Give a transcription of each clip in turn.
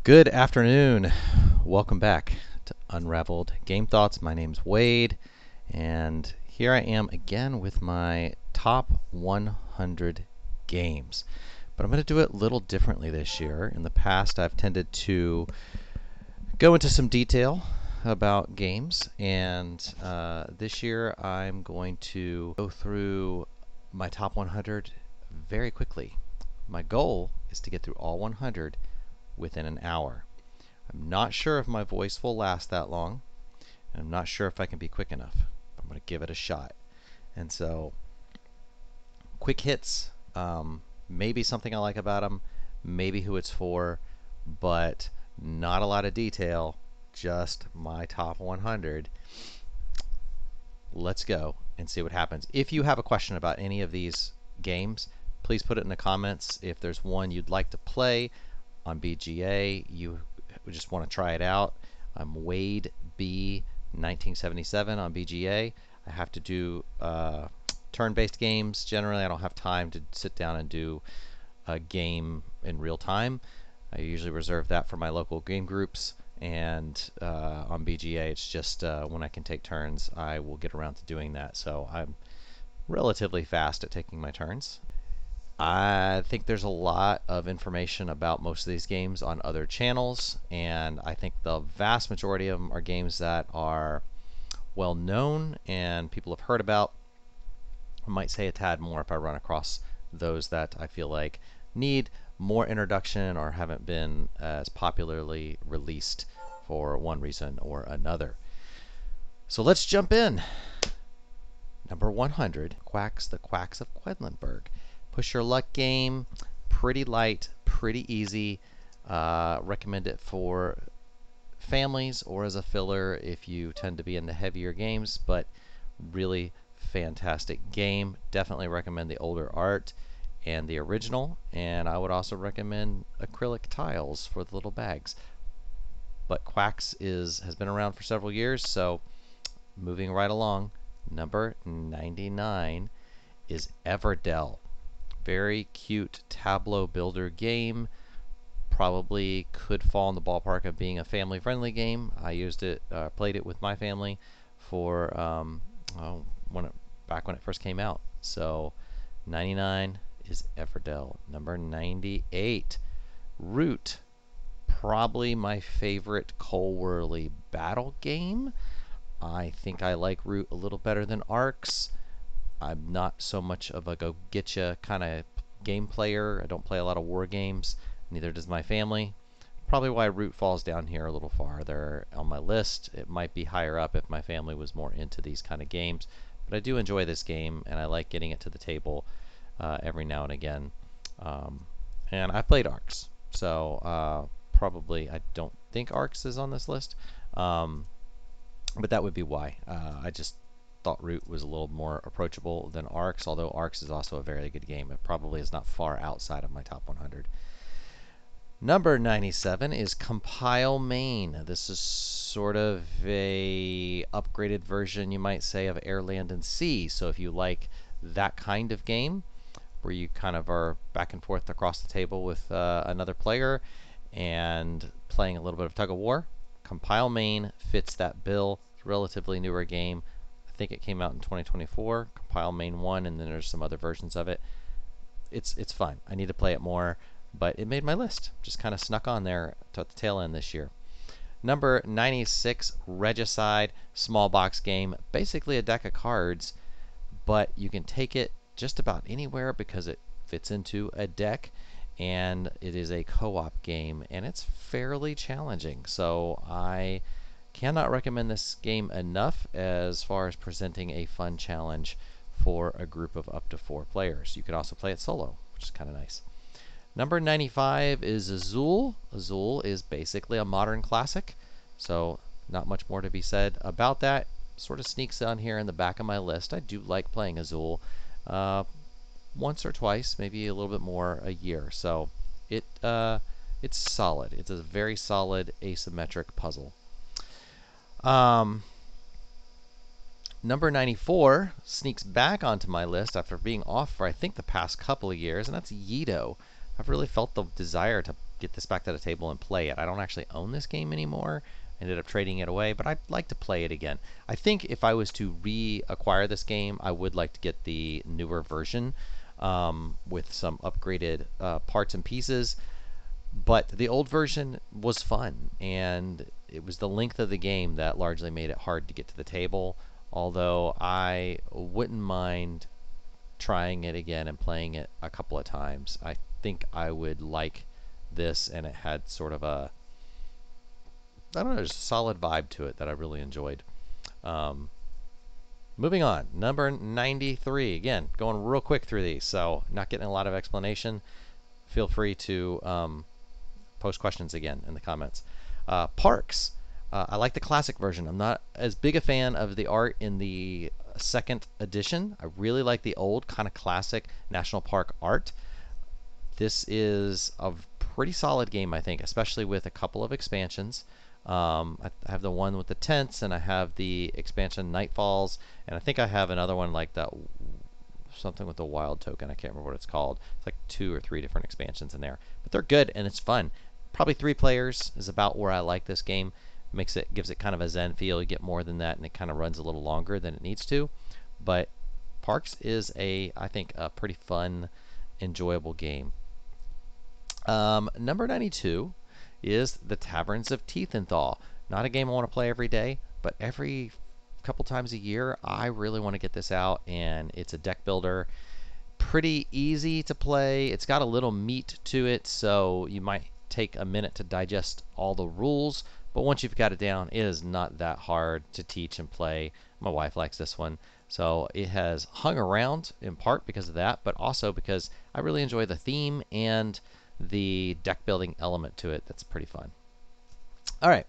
Good afternoon. Welcome back to Unraveled Game Thoughts. My name's Wade, and here I am again with my top 100 games. But I'm going to do it a little differently this year. In the past, I've tended to go into some detail about games, and this year I'm going to go through my top 100 very quickly. My goal is to get through all 100 within an hour. I'm not sure if my voice will last that long, and I'm not sure if I can be quick enough. But I'm going to give it a shot. And so, quick hits, maybe something I like about them, maybe who it's for, but not a lot of detail, just my top 100. Let's go and see what happens. If you have a question about any of these games, please put it in the comments. If there's one you'd like to play on BGA, you just want to try it out, I'm Wade B 1977 on BGA. I have to do turn-based games. Generally, I don't have time to sit down and do a game in real time. I usually reserve that for my local game groups, and on BGA, it's just when I can take turns, I will get around to doing that. So I'm relatively fast at taking my turns. I think there's a lot of information about most of these games on other channels, and I think the vast majority of them are games that are well known and people have heard about. I might say a tad more if I run across those that I feel like need more introduction or haven't been as popularly released for one reason or another. So let's jump in. Number 100, Quacks, the Quacks of Quedlinburg. Push your luck game, pretty light, pretty easy. Recommend it for families or as a filler if you tend to be into heavier games, but really fantastic game. Definitely recommend the older art and the original, and I would also recommend acrylic tiles for the little bags. But Quacks has been around for several years, so moving right along. Number 99 is Everdell. Very cute tableau builder game. Probably could fall in the ballpark of being a family-friendly game. I used it, played it with my family for back when it first came out. So 99 is Everdell. Number 98, Root. Probably my favorite Cole Wehrle battle game. I think I like Root a little better than Arcs. I'm not so much of a go-getcha kind of game player. I don't play a lot of war games. Neither does my family. Probably why Root falls down here a little farther on my list. It might be higher up if my family was more into these kind of games. But I do enjoy this game, and I like getting it to the table every now and again. And I played Arcs. So probably I don't think Arcs is on this list. But that would be why. I just thought Root was a little more approachable than Arcs, although Arcs is also a very good game. It probably is not far outside of my top 100. Number 97 is Compile Main. This is sort of a upgraded version, you might say, of Air, Land, and Sea. So if you like that kind of game, where you kind of are back and forth across the table with another player and playing a little bit of tug of war, Compile Main fits that bill. It's a relatively newer game. I think it came out in 2024, Compile Main 1, and then there's some other versions of it. It's fun. I need to play it more, but it made my list. Just kind of snuck on there at the tail end this year. Number 96, Regicide, small box game. Basically a deck of cards, but you can take it just about anywhere because it fits into a deck, and it is a co-op game, and it's fairly challenging. So I cannot recommend this game enough as far as presenting a fun challenge for a group of up to 4 players. You could also play it solo, which is kind of nice. Number 95 is Azul. Azul is basically a modern classic, so not much more to be said about that. Sort of sneaks on here in the back of my list. I do like playing Azul once or twice, maybe a little bit more a year. So it's solid. It's a very solid asymmetric puzzle. Number 94 sneaks back onto my list after being off for I think the past couple of years, and that's Yido. I've really felt the desire to get this back to the table and play it. I don't actually own this game anymore. I ended up trading it away, but I'd like to play it again. I think if I was to reacquire this game, I would like to get the newer version with some upgraded parts and pieces. But the old version was fun, and it was the length of the game that largely made it hard to get to the table. Although I wouldn't mind trying it again and playing it a couple of times. I think I would like this, and it had sort of a, I don't know, just a solid vibe to it that I really enjoyed. Um, Moving on, number 93. Again, going real quick through these, so not getting a lot of explanation. Feel free to post questions again in the comments. Parks. I like the classic version. I'm not as big a fan of the art in the second edition. I really like the old kind of classic National Park art. This is a pretty solid game, I think, especially with a couple of expansions. I have the one with the tents, and I have the expansion Nightfalls, and I think I have another one like that, something with the wild token. I can't remember what it's called. It's like 2 or 3 different expansions in there, but they're good and it's fun. Probably 3 players is about where I like this game. Gives it kind of a zen feel. You get more than that, and it kind of runs a little longer than it needs to. But Parks is I think a pretty fun, enjoyable game. Number 92 is the Taverns of Tiefenthal. Not a game I want to play every day, but every couple times a year, I really want to get this out, and it's a deck builder. Pretty easy to play. It's got a little meat to it, so you might take a minute to digest all the rules, but once you've got it down, it is not that hard to teach and play. My wife likes this one, so it has hung around in part because of that, but also because I really enjoy the theme and the deck building element to it. That's pretty fun. All right,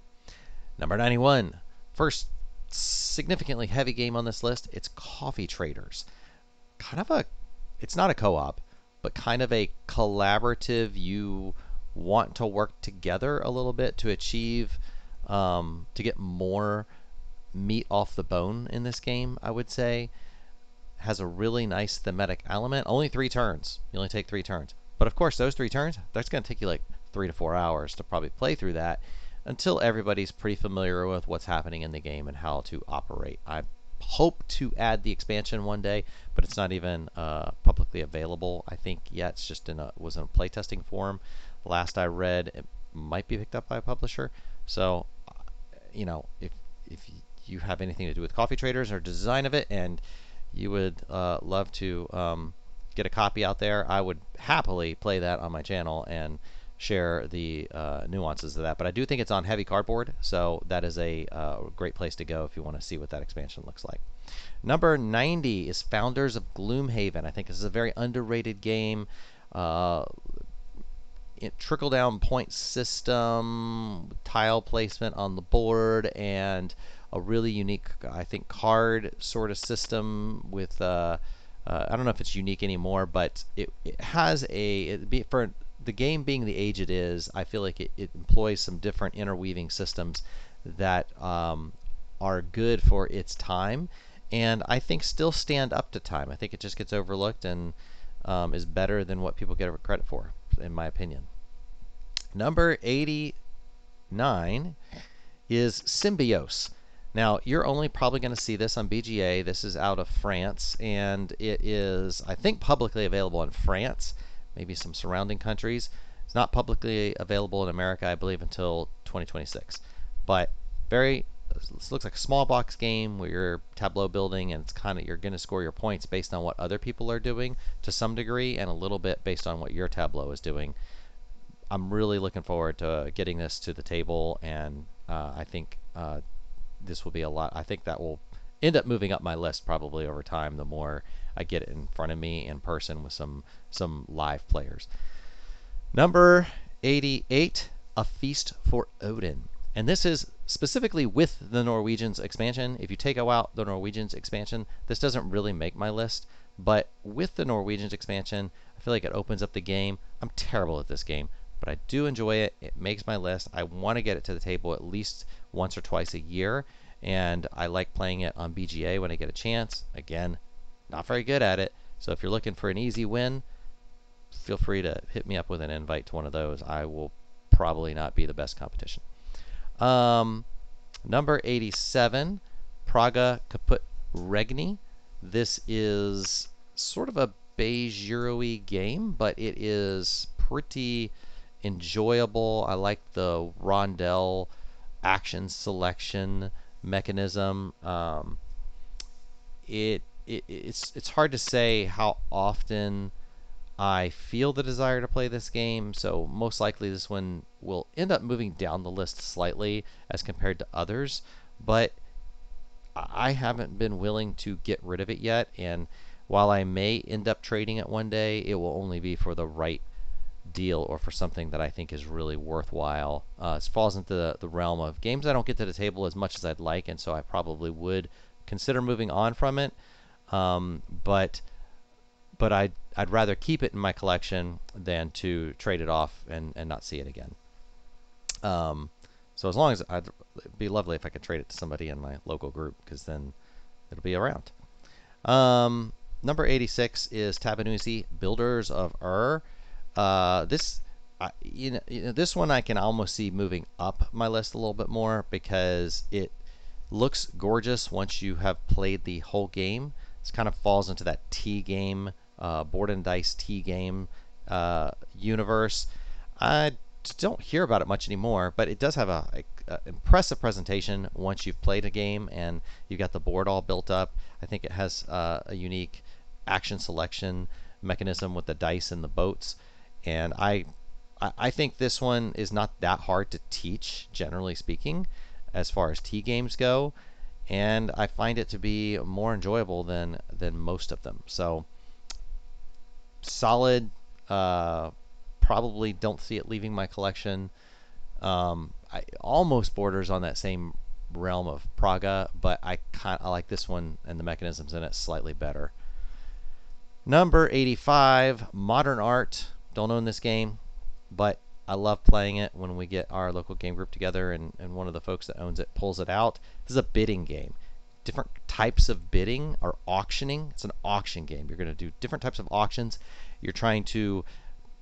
number 91. First significantly heavy game on this list. It's Coffee Traders. It's not a co-op, but kind of a collaborative. You want to work together a little bit to achieve, to get more meat off the bone in this game, I would say. Has a really nice thematic element. Only 3 turns. You only take 3 turns. But of course, those 3 turns, that's going to take you like 3 to 4 hours to probably play through that until everybody's pretty familiar with what's happening in the game and how to operate. I hope to add the expansion one day, but it's not even publicly available, I think, yet. It's just was in a playtesting forum. Last I read, it might be picked up by a publisher. So, if you have anything to do with Coffee Traders or design of it, and you would love to get a copy out there, I would happily play that on my channel and share the nuances of that. But I do think it's on heavy cardboard, so that is a great place to go if you want to see what that expansion looks like. Number 90 is Founders of Gloomhaven. I think this is a very underrated game. Trickle-down point system, tile placement on the board, and a really unique, I think, card sort of system with I don't know if it's unique anymore, but it has for the game being the age it is, I feel like it employs some different interweaving systems that are good for its time, and I think still stand up to time. I think it just gets overlooked and is better than what people get credit for, in my opinion. Number 89 is Symbiose. Now, you're only probably going to see this on BGA. This is out of France, and it is, I think, publicly available in France, maybe some surrounding countries. It's not publicly available in America, I believe, until 2026. But this looks like a small box game where you're tableau building, and it's kind of, you're going to score your points based on what other people are doing to some degree, and a little bit based on what your tableau is doing. I'm really looking forward to getting this to the table, and I think this will be a lot. I think that will end up moving up my list probably over time the more I get it in front of me in person with some live players. Number 88, A Feast for Odin. And this is specifically with the Norwegians expansion. If you take out the Norwegians expansion, this doesn't really make my list. But with the Norwegians expansion, I feel like it opens up the game. I'm terrible at this game, but I do enjoy it. It makes my list. I want to get it to the table at least once or twice a year, and I like playing it on BGA when I get a chance. Again, not very good at it, so if you're looking for an easy win, feel free to hit me up with an invite to one of those. I will probably not be the best competition. Number 87, Praga Kaput Regni. This is sort of a beige Euro-y game, but it is pretty enjoyable. I like the rondel action selection mechanism. It's hard to say how often I feel the desire to play this game, so most likely this one will end up moving down the list slightly as compared to others, but I haven't been willing to get rid of it yet, and while I may end up trading it one day, it will only be for the right deal or for something that I think is really worthwhile. It falls into the realm of games I don't get to the table as much as I'd like, and so I probably would consider moving on from it. But I'd rather keep it in my collection than to trade it off and not see it again. So as long as it'd be lovely if I could trade it to somebody in my local group, because then it'll be around. Number 86 is Tabanusi, Builders of Ur. This this one I can almost see moving up my list a little bit more because it looks gorgeous once you have played the whole game. It kind of falls into that T game, board and dice T game universe. I don't hear about it much anymore, but it does have a impressive presentation once you've played a game and you've got the board all built up. I think it has a unique action selection mechanism with the dice and the boats, and I think this one is not that hard to teach, generally speaking, as far as T games go, and I find it to be more enjoyable than most of them. So solid. Probably don't see it leaving my collection. I almost borders on that same realm of Praga, but I like this one and the mechanisms in it slightly better. Number 85, Modern Art. Don't own this game, but I love playing it when we get our local game group together and one of the folks that owns it pulls it out. This is a bidding game. Different types of bidding or auctioning. It's an auction game. You're going to do different types of auctions. You're trying to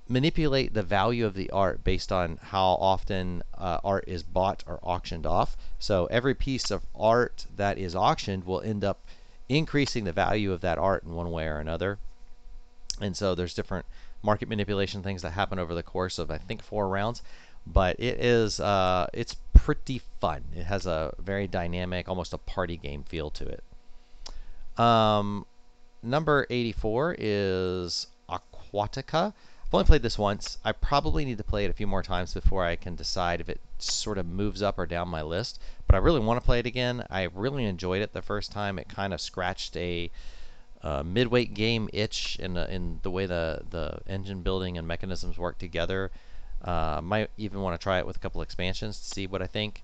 manipulate the value of the art based on how often art is bought or auctioned off. So every piece of art that is auctioned will end up increasing the value of that art in one way or another. And so there's different market manipulation things that happen over the course of, I think, 4 rounds. But it is it's pretty fun. It has a very dynamic, almost a party game feel to it. Number 84 is Aquatica. I've only played this once. I probably need to play it a few more times before I can decide if it sort of moves up or down my list. But I really want to play it again. I really enjoyed it the first time. It kind of scratched a midweight game itch in the way the engine building and mechanisms work together. Might even want to try it with a couple expansions to see what I think.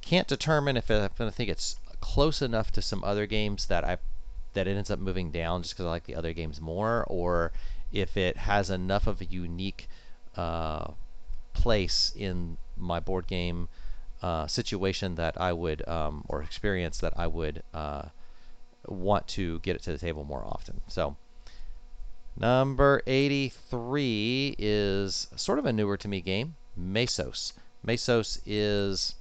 Can't determine if I'm going to think it's close enough to some other games that it ends up moving down just because I like the other games more, or if it has enough of a unique place in my board game situation that I would, or experience that I would want to get it to the table more often. So number 83 is sort of a newer to me game, Mesos. Mesos is,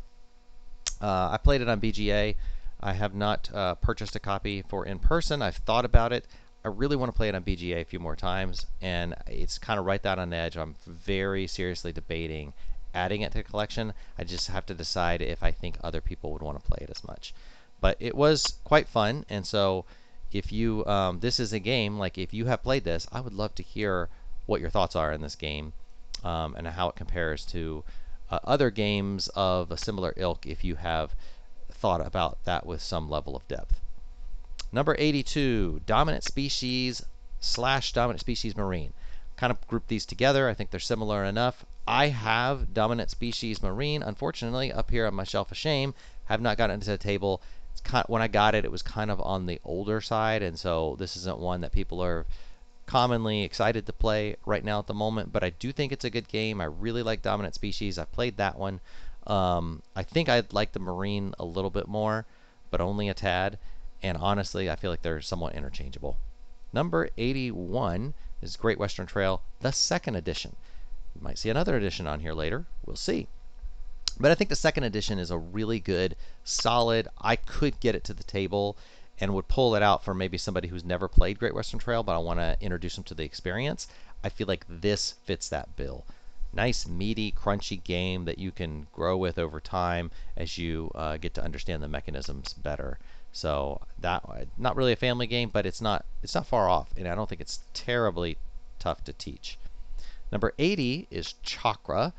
I played it on BGA. I have not purchased a copy for in person. I've thought about it. I really want to play it on BGA a few more times, and it's kind of right down on the edge. I'm very seriously debating adding it to the collection. I just have to decide if I think other people would want to play it as much. But it was quite fun, and so if you, this is a game, like if you have played this, I would love to hear what your thoughts are in this game and how it compares to other games of a similar ilk if you have thought about that with some level of depth. Number 82, Dominant Species / Dominant Species Marine. Kind of group these together. I think they're similar enough. I have Dominant Species Marine, unfortunately, up here on my shelf of shame. Have not gotten it to the table. When I got it, it was kind of on the older side, and so this isn't one that people are commonly excited to play right now at the moment, but I do think it's a good game. I really like Dominant Species. I played that one. I think I'd like the Marine a little bit more, but only a tad. And honestly, I feel like they're somewhat interchangeable. Number 81, is Great Western Trail, the second edition. You might see another edition on here later. We'll see. But I think the second edition is a really good, solid. I could get it to the table and would pull it out for maybe somebody who's never played Great Western Trail, but I want to introduce them to the experience. I feel like this fits that bill. Nice, meaty, crunchy game that you can grow with over time as you get to understand the mechanisms better. So that not really a family game, but it's not far off, and I don't think it's terribly tough to teach. Number 80 is Chakra.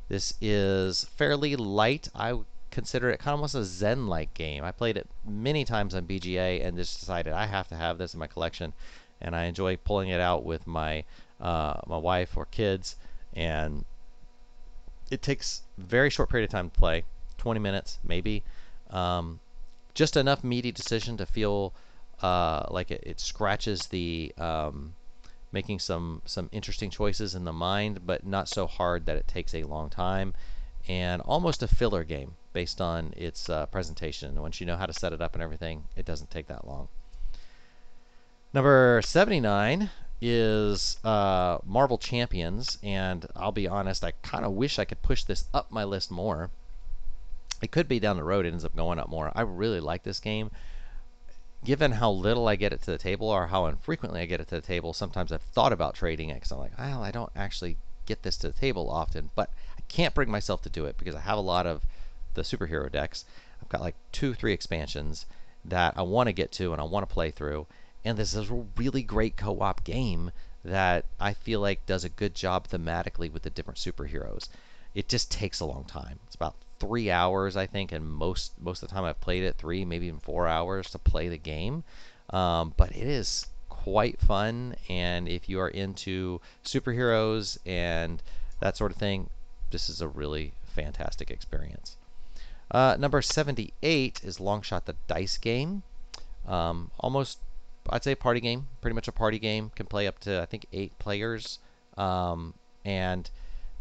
This is fairly light. I would consider it kind of almost a Zen-like game. I played it many times on BGA and just decided I have to have this in my collection, and I enjoy pulling it out with my my wife or kids. And it takes a very short period of time to play, 20 minutes maybe. Just enough meaty decision to feel like it scratches the making some interesting choices in the mind, but not so hard that it takes a long time, and almost a filler game based on its presentation. Once you know how to set it up and everything, it doesn't take that long. Number 79 is Marvel Champions, and I'll be honest, I kind of wish I could push this up my list more. It could be down the road it ends up going up more. I really like this game. Given how little I get it to the table, or how infrequently I get it to the table, sometimes I've thought about trading it because I'm like, well, I don't actually get this to the table often, but I can't bring myself to do it because I have a lot of the superhero decks. I've got like 2-3 expansions that I want to get to and I want to play through, and this is a really great co-op game that I feel like does a good job thematically with the different superheroes. It just takes a long time. It's about 3 hours, I think, and most of the time I've played it 3, maybe even 4 hours to play the game. But it is quite fun, and if you are into superheroes and that sort of thing, this is a really fantastic experience. Number 78 is Longshot the Dice Game. Almost, I'd say, a party game. Pretty much a party game. Can play up to, I think, 8 players. And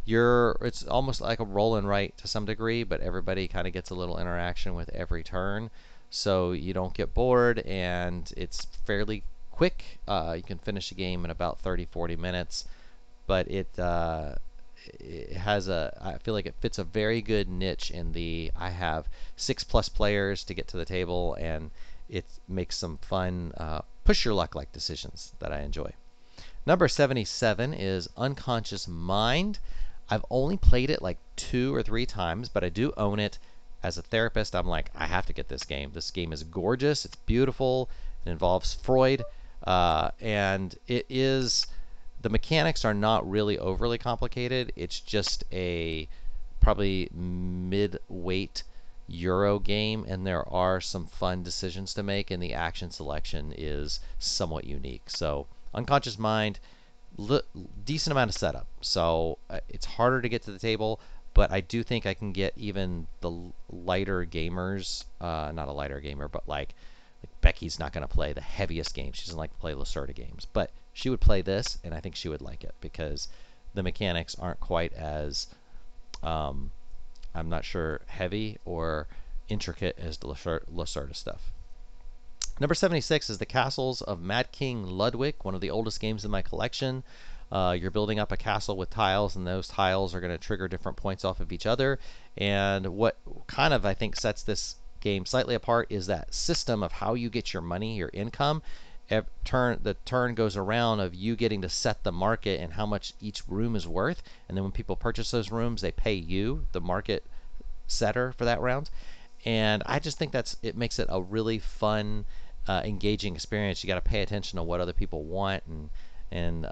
it's almost like a roll and write to some degree, but everybody kind of gets a little interaction with every turn, so you don't get bored, and it's fairly quick. You can finish a game in about 30-40 minutes, but it has I feel like it fits a very good niche in the I have 6+ players to get to the table, and it makes some fun push your luck like decisions that I enjoy. Number 77 is Unconscious Mind. I've only played it like 2 or 3 times, but I do own it. As a therapist, I'm like, I have to get this game. This game is gorgeous. It's beautiful. It involves Freud. And the mechanics are not really overly complicated. It's just a probably mid-weight Euro game, and there are some fun decisions to make, and the action selection is somewhat unique. So, Unconscious Mind, decent amount of setup, so it's harder to get to the table, but I do think I can get even the lighter gamers, not a lighter gamer, but like Becky's not going to play the heaviest games. She doesn't like to play Lacerda games, but she would play this, and I think she would like it because the mechanics aren't quite as, I'm not sure, heavy or intricate as the Lacerda stuff. Number 76 is The Castles of Mad King Ludwig, one of the oldest games in my collection. You're building up a castle with tiles, and those tiles are going to trigger different points off of each other. And what kind of, I think, sets this game slightly apart is that system of how you get your money, your income. The turn goes around of you getting to set the market and how much each room is worth. And then when people purchase those rooms, they pay you, the market setter, for that round. And I just think it makes it a really fun, engaging experience. You got to pay attention to what other people want and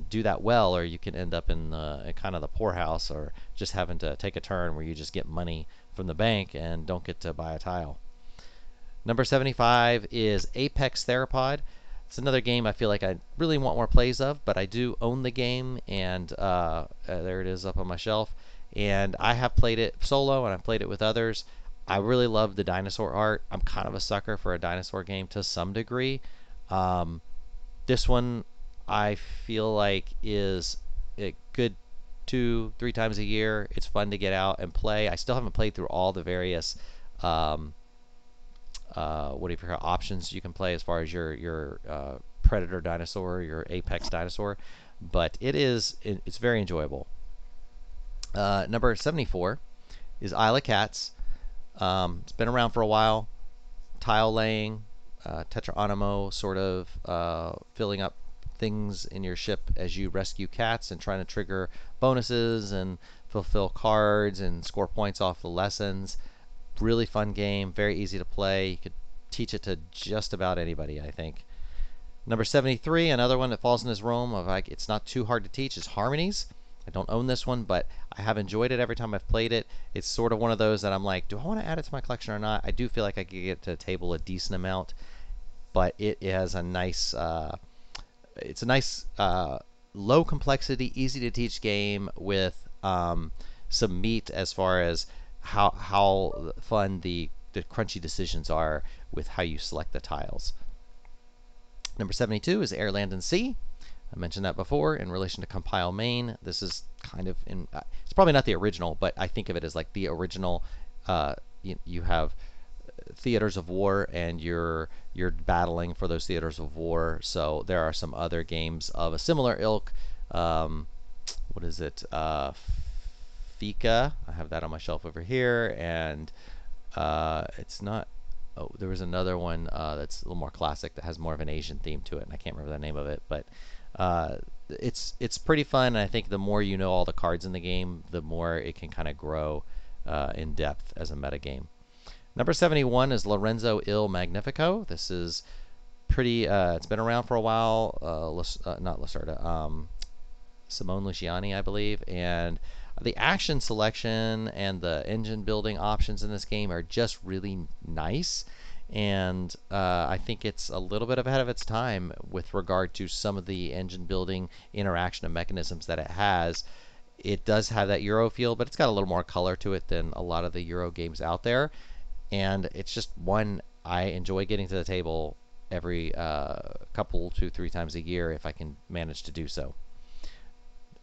do that well, or you can end up in kind of the poorhouse, or just having to take a turn where you just get money from the bank and don't get to buy a tile. Number 75 is Apex Theropod. It's another game I feel like I really want more plays of, but I do own the game, and there it is up on my shelf. And I have played it solo, and I've played it with others. I really love the dinosaur art. I'm kind of a sucker for a dinosaur game to some degree. This one I feel like is a good 2-3 times a year. It's fun to get out and play. I still haven't played through all the various options you can play as far as your predator dinosaur, your apex dinosaur, but it's very enjoyable. Number 74 is Isle of Cats. It's been around for a while. Tile laying, Tetra Animo, sort of filling up things in your ship as you rescue cats and trying to trigger bonuses and fulfill cards and score points off the lessons. Really fun game, very easy to play. You could teach it to just about anybody, I think. Number 73, another one that falls in this realm of like it's not too hard to teach, is Harmonies. I don't own this one, but I have enjoyed it every time I've played it. It's sort of one of those that I'm like, do I want to add it to my collection or not? I do feel like I could get to the table a decent amount, but it has a nice, it's a nice low complexity, easy to teach game with some meat as far as how fun the crunchy decisions are with how you select the tiles. Number 72 is Air, Land, and Sea. I mentioned that before in relation to Compile Main. This is kind of in, it's probably not the original, but I think of it as like the original. You have theaters of war, and you're battling for those theaters of war. So there are some other games of a similar ilk. What is it? Fika. I have that on my shelf over here, and it's not. Oh, there was another one that's a little more classic that has more of an Asian theme to it, and I can't remember the name of it, but it's pretty fun. And I think the more you know all the cards in the game, the more it can kind of grow in depth as a meta game. Number 71 is Lorenzo Il Magnifico. This is pretty. It's been around for a while. Not Lacerda. Simone Luciani, I believe, and the action selection and the engine building options in this game are just really nice, and I think it's a little bit ahead of its time with regard to some of the engine building interaction and mechanisms that it has. It does have that Euro feel, but it's got a little more color to it than a lot of the Euro games out there, and it's just one I enjoy getting to the table every couple, 2-3 times a year if I can manage to do so.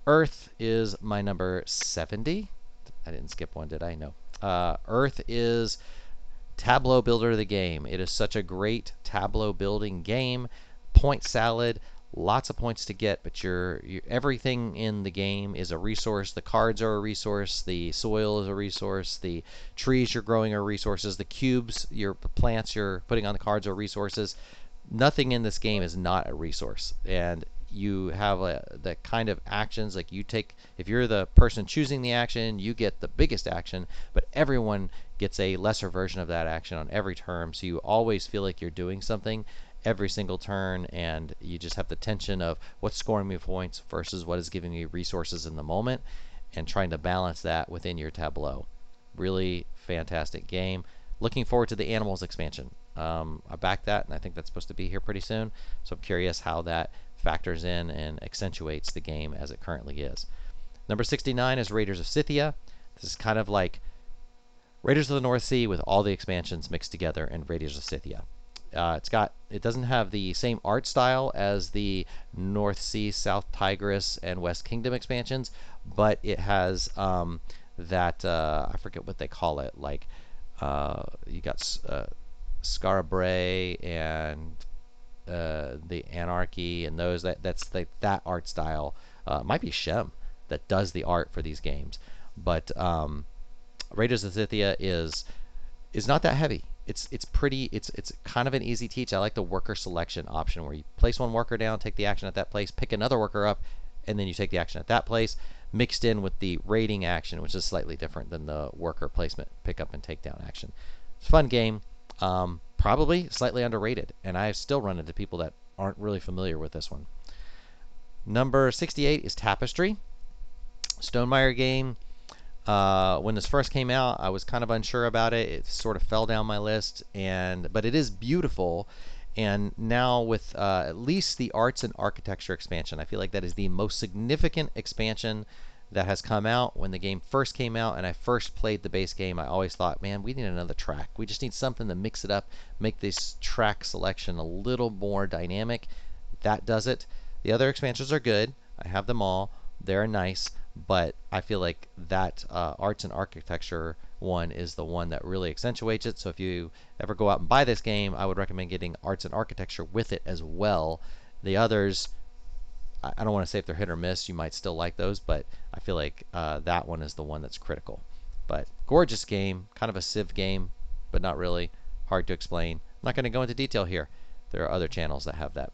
Earth is my number 70. I didn't skip one, did I? No. Earth is tableau builder of the game. It is such a great tableau building game. Point salad, lots of points to get, but everything in the game is a resource. The cards are a resource. The soil is a resource. The trees you're growing are resources. The cubes, your plants you're putting on the cards are resources. Nothing in this game is not a resource, and you have the kind of actions like you take. If you're the person choosing the action, you get the biggest action, but everyone gets a lesser version of that action on every turn, so you always feel like you're doing something every single turn, and you just have the tension of what's scoring me points versus what is giving me resources in the moment, and trying to balance that within your tableau. Really fantastic game. Looking forward to the Animals expansion. I backed that, and I think that's supposed to be here pretty soon, so I'm curious how that factors in and accentuates the game as it currently is. Number 69 is Raiders of Scythia. This is kind of like Raiders of the North Sea with all the expansions mixed together in Raiders of Scythia. It doesn't have the same art style as the North Sea, South Tigris, and West Kingdom expansions, but it has that I forget what they call it. Like you got Scarabray and the Anarchy and those that's that art style. Might be Shem that does the art for these games, but Raiders of Scythia is not that heavy. It's pretty. It's kind of an easy teach. I like the worker selection option where you place one worker down, take the action at that place, pick another worker up, and then you take the action at that place, mixed in with the raiding action, which is slightly different than the worker placement, pick up and take down action. It's a fun game. Probably slightly underrated, and I still run into people that aren't really familiar with this one. Number 68 is Tapestry. Stonemaier game. When this first came out, I was kind of unsure about it. It sort of fell down my list, but it is beautiful. And now with at least the Arts and Architecture expansion, I feel like that is the most significant expansion that has come out. When the game first came out and I first played the base game, I always thought, man, we need another track. We just need something to mix it up, make this track selection a little more dynamic. That does it. The other expansions are good. I have them all. They're nice, but I feel like that Arts and Architecture one is the one that really accentuates it. So if you ever go out and buy this game, I would recommend getting Arts and Architecture with it as well. The others, I don't want to say if they're hit or miss, you might still like those, but I feel like that one is the one that's critical. But gorgeous game, kind of a Civ game, but not really. Hard to explain. I'm not going to go into detail here. There are other channels that have that.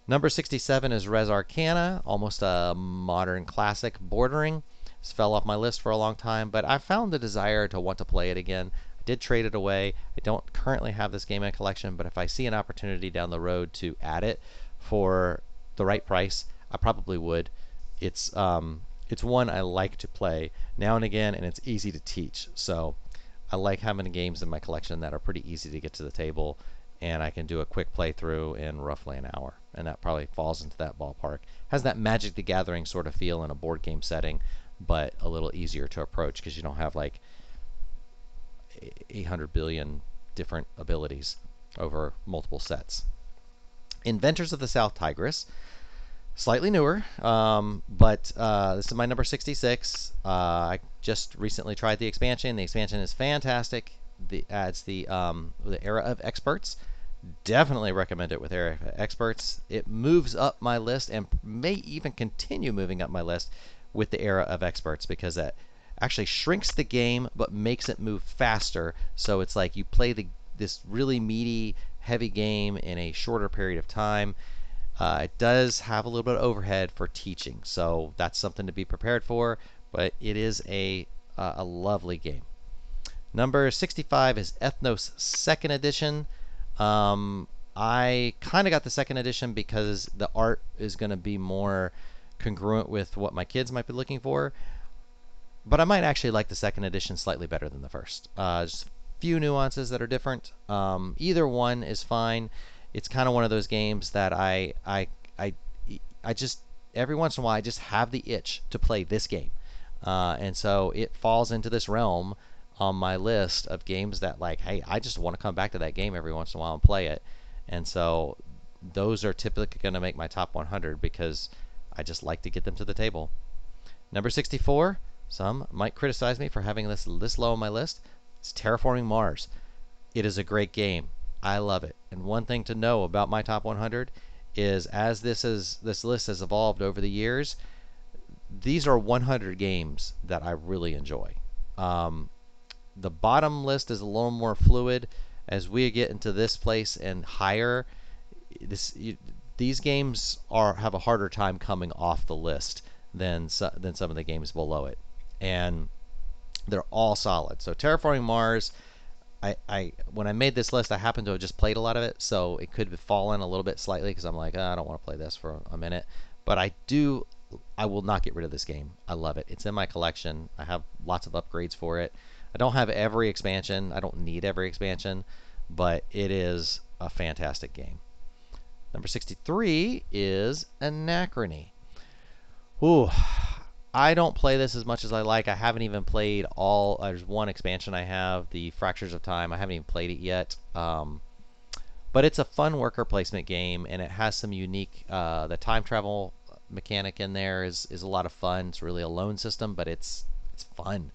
Number 67 is Res Arcana, almost a modern classic, bordering. This fell off my list for a long time, but I found the desire to want to play it again. I did trade it away. I don't currently have this game in collection, but if I see an opportunity down the road to add it for the right price, I probably would. It's one I like to play now and again, and it's easy to teach. So I like having games in my collection that are pretty easy to get to the table, and I can do a quick playthrough in roughly an hour. And that probably falls into that ballpark. Has that Magic the Gathering sort of feel in a board game setting, but a little easier to approach because you don't have like 800 billion different abilities over multiple sets. Inventors of the South Tigris, slightly newer, but this is my number 66. I just recently tried the expansion. The expansion is fantastic. Adds the Era of Experts. Definitely recommend it with Era of Experts. It moves up my list and may even continue moving up my list with the Era of Experts because that actually shrinks the game but makes it move faster. So it's like you play this really meaty, heavy game in a shorter period of time. It does have a little bit of overhead for teaching, so that's something to be prepared for, but it is a lovely game. Number 65 is Ethnos 2nd Edition. I kind of got the 2nd edition because the art is going to be more congruent with what my kids might be looking for, but I might actually like the 2nd edition slightly better than the first. Just a few nuances that are different. Either one is fine. It's kind of one of those games that I just every once in a while I just have the itch to play this game, and so it falls into this realm on my list of games that like, hey, I just want to come back to that game every once in a while and play it, and so those are typically going to make my top 100 because I just like to get them to the table. Number 64. Some might criticize me for having this low on my list. It's Terraforming Mars. It is a great game. I love it. And one thing to know about my top 100 is as this list has evolved over the years, these are 100 games that I really enjoy. The bottom list is a little more fluid. As we get into this place and higher, these games have a harder time coming off the list than some of the games below it, and they're all solid. So Terraforming Mars, I when I made this list, I happened to have just played a lot of it, so it could have fallen a little bit slightly because I'm like, I don't want to play this for a minute. But I will not get rid of this game. I love it. It's in my collection. I have lots of upgrades for it. I don't have every expansion. I don't need every expansion, but it is a fantastic game. Number 63 is Anachrony. Ooh, I don't play this as much as I like. I haven't even played all. There's one expansion I have, the Fractures of Time. I haven't even played it yet. But it's a fun worker placement game, and it has some unique. The time travel mechanic in there is a lot of fun. It's really a lone system, but it's fun,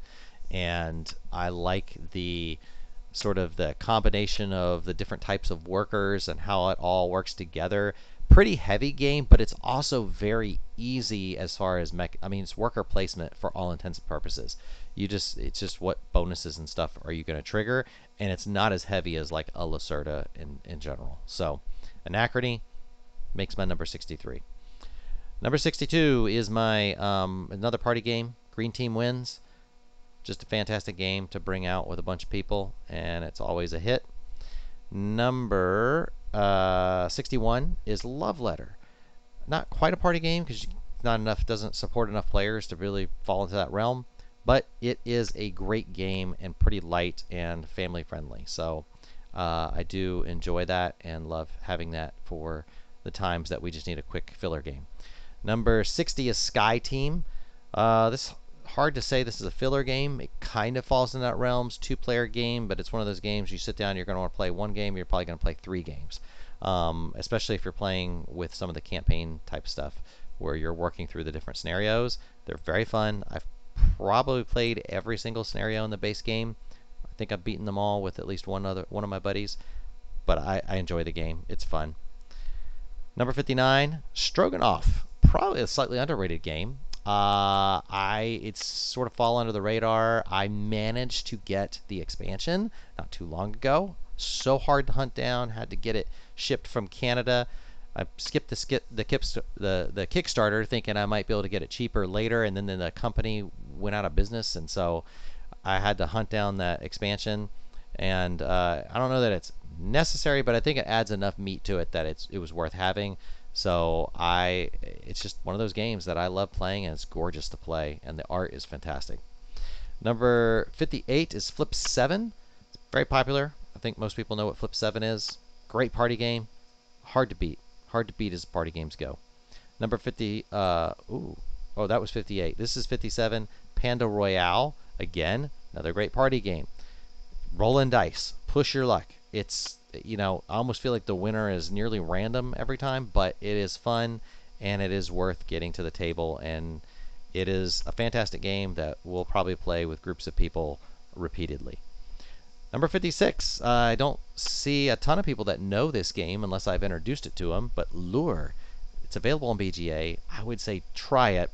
and I like the sort of the combination of the different types of workers and how it all works together. Pretty heavy game, but it's also very easy as far as it's worker placement for all intents and purposes. It's just what bonuses and stuff are you going to trigger, and it's not as heavy as like a Lacerda in general. So Anachrony makes my number 63. Number 62 is my another party game. Green Team Wins. Just a fantastic game to bring out with a bunch of people, and it's always a hit. Number 61 is Love Letter. Not quite a party game because doesn't support enough players to really fall into that realm, but it is a great game and pretty light and family friendly. So I do enjoy that and love having that for the times that we just need a quick filler game. Number 60 is Sky Team. This hard to say this is a filler game. It kind of falls in that realm. It's a 2-player game, but it's one of those games you sit down, you're going to want to play one game, you're probably going to play 3 games. Especially if you're playing with some of the campaign type stuff where you're working through the different scenarios. They're very fun. I've probably played every single scenario in the base game. I think I've beaten them all with at least one of my buddies, but I enjoy the game. It's fun. Number 59, Stroganoff. Probably a slightly underrated game. It's sort of fall under the radar. I managed to get the expansion not too long ago. So hard to hunt down. Had to get it shipped from Canada. I skipped the Kickstarter, thinking I might be able to get it cheaper later, and then the company went out of business, and so I had to hunt down that expansion. And I don't know that it's necessary, but I think it adds enough meat to it that it was worth having. So it's just one of those games that I love playing, and it's gorgeous to play, and the art is fantastic. Number 58 is Flip 7. It's very popular. I think most people know what Flip 7 is. Great party game. Hard to beat. Hard to beat as party games go. Number 50. Oh, that was 58. This is 57. Panda Royale. Again, another great party game. Rolling dice. Push your luck. It's, I almost feel like the winner is nearly random every time, but it is fun and it is worth getting to the table. And it is a fantastic game that we'll probably play with groups of people repeatedly. Number 56. I don't see a ton of people that know this game unless I've introduced it to them, but Lure. It's available on BGA. I would say try it.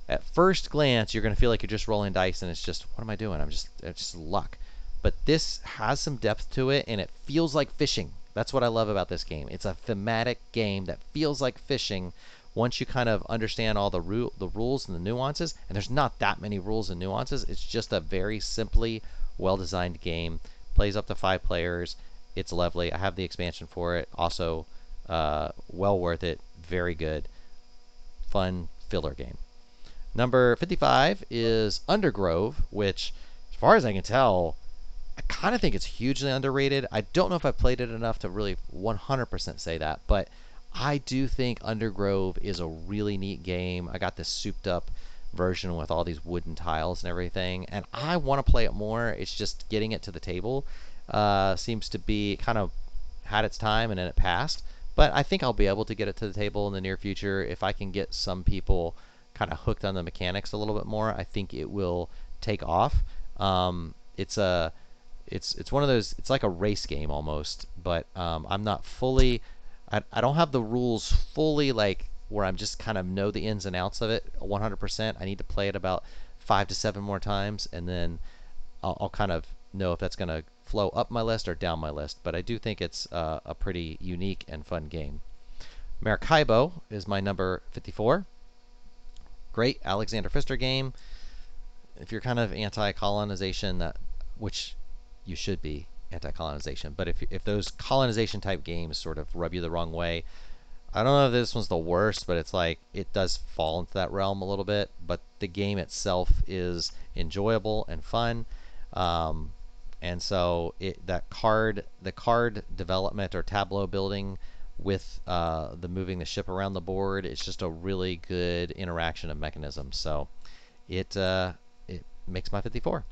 At first glance, you're going to feel like you're just rolling dice, and it's just, what am I doing? It's just luck. But this has some depth to it, and it feels like fishing. That's what I love about this game. It's a thematic game that feels like fishing once you kind of understand all the rules and the nuances. And there's not that many rules and nuances. It's just a very simply well-designed game. Plays up to 5 players. It's lovely. I have the expansion for it. Also, well worth it. Very good. Fun filler game. Number 55 is Undergrove, which, as far as I can tell, I kind of think it's hugely underrated. I don't know if I played it enough to really 100% say that, but I do think Undergrove is a really neat game. I got this souped up version with all these wooden tiles and everything, and I want to play it more. It's just getting it to the table seems to be kind of had its time and then it passed. But I think I'll be able to get it to the table in the near future if I can get some people kind of hooked on the mechanics a little bit more. I think it will take off. It's one of those. It's like a race game almost, but I'm not fully. I don't have the rules fully like where I'm just kind of know the ins and outs of it 100%. I need to play it about 5 to 7 more times, and then I'll kind of know if that's going to flow up my list or down my list. But I do think it's a pretty unique and fun game. Maracaibo is my number 54. Great Alexander Pfister game. If you're kind of anti-colonization, which you should be anti-colonization, but if those colonization type games sort of rub you the wrong way, I don't know if this one's the worst, but it's like it does fall into that realm a little bit. But the game itself is enjoyable and fun, and so the card development or tableau building with the moving the ship around the board, it's just a really good interaction of mechanisms. So it makes my 54.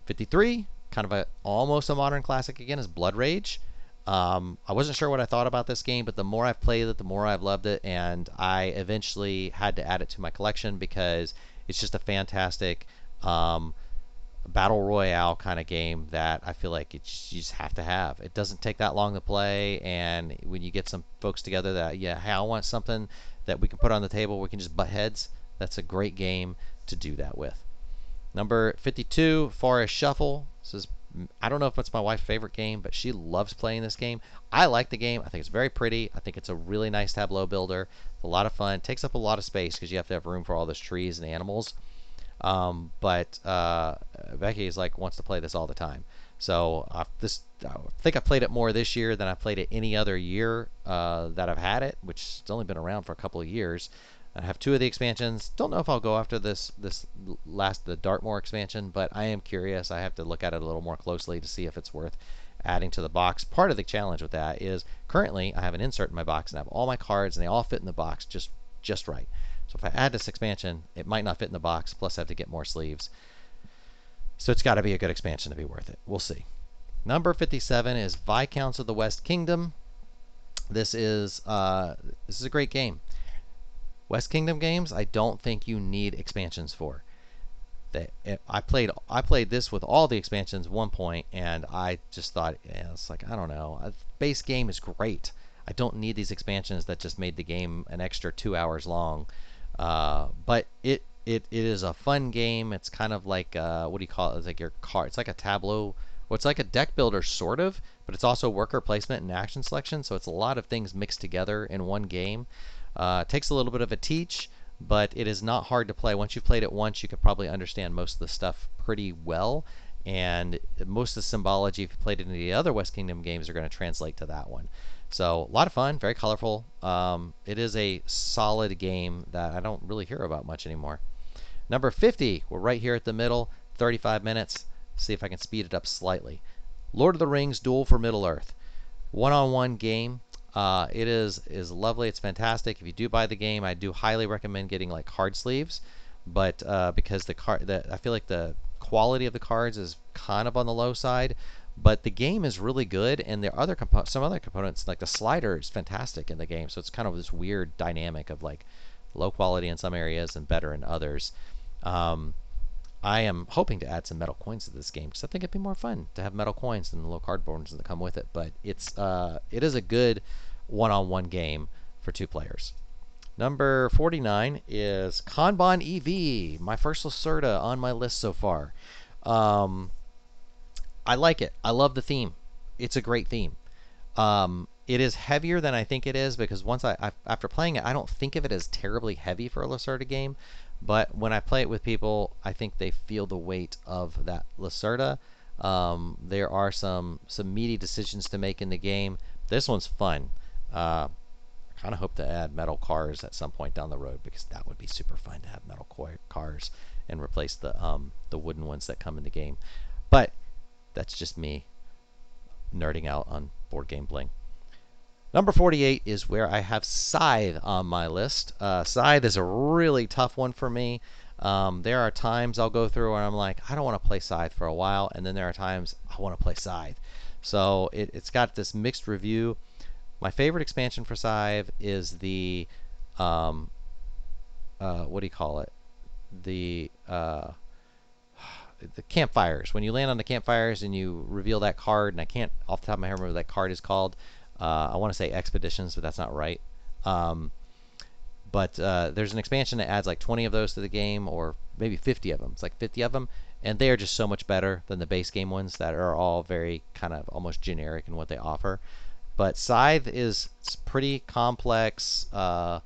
53, kind of almost a modern classic again, is Blood Rage. I wasn't sure what I thought about this game, but the more I've played it, the more I've loved it, and I eventually had to add it to my collection because it's just a fantastic battle royale kind of game that I feel like you just have to have. It doesn't take that long to play, and when you get some folks together that, hey, I want something that we can put on the table, we can just butt heads, that's a great game to do that with. Number 52, Forest Shuffle. This is, I don't know if it's my wife's favorite game, but she loves playing this game. I like the game. I think it's very pretty. I think it's a really nice tableau builder. It's a lot of fun. It takes up a lot of space because you have to have room for all those trees and animals. But Becky is wants to play this all the time. So I think I played it more this year than I played it any other year that I've had it, which has only been around for a couple of years. I have 2 of the expansions. Don't know if I'll go after the Dartmoor expansion, but I am curious. I have to look at it a little more closely to see if it's worth adding to the box. Part of the challenge with that is currently I have an insert in my box and I have all my cards and they all fit in the box just right. So if I add this expansion, it might not fit in the box, plus I have to get more sleeves. So it's got to be a good expansion to be worth it. We'll see. Number 57 is Viscounts of the West Kingdom. This is a great game. West Kingdom games, I don't think you need expansions for. I played this with all the expansions at one point, and I just thought, it's like, I don't know. Base game is great. I don't need these expansions that just made the game an extra 2 hours long. But it is a fun game. It's kind of like what do you call it? It's like your car. It's like a tableau. Well, it's like a deck builder sort of, but it's also worker placement and action selection. So it's a lot of things mixed together in one game. It takes a little bit of a teach, but it is not hard to play. Once you've played it once, you could probably understand most of the stuff pretty well. And most of the symbology, if you played any of the other West Kingdom games, are going to translate to that one. So a lot of fun, very colorful. It is a solid game that I don't really hear about much anymore. Number 50, we're right here at the middle, 35 minutes. See if I can speed it up slightly. Lord of the Rings Duel for Middle-earth. One-on-one game. It is lovely. It's fantastic. If you do buy the game, I do highly recommend getting like card sleeves, but because I feel like the quality of the cards is kind of on the low side, but the game is really good, and there are some other components like the slider is fantastic in the game. So it's kind of this weird dynamic of like low quality in some areas and better in others. I am hoping to add some metal coins to this game because I think it'd be more fun to have metal coins than the little cardboards that come with it. But it is a good one-on-one game for 2 players. Number 49 is Kanban EV, my first Lacerda on my list so far. I like it. I love the theme. It's a great theme. It is heavier than I think it is because after playing it, I don't think of it as terribly heavy for a Lacerda game. But when I play it with people, I think they feel the weight of that Lacerda. There are some meaty decisions to make in the game. This one's fun. I kind of hope to add metal cars at some point down the road because that would be super fun to have metal cars and replace the wooden ones that come in the game. But that's just me nerding out on Board Game Bling. Number 48 is where I have Scythe on my list. Scythe is a really tough one for me. There are times I'll go through where I'm like, I don't want to play Scythe for a while, and then there are times I want to play Scythe. So it's got this mixed review. My favorite expansion for Scythe is the, what do you call it? The campfires. When you land on the campfires and you reveal that card, and I can't off the top of my head remember what that card is called. I want to say Expeditions, but that's not right. But there's an expansion that adds like 20 of those to the game, or maybe 50 of them. It's like 50 of them, and they are just so much better than the base game ones that are all very kind of almost generic in what they offer. But Scythe is pretty complex, kind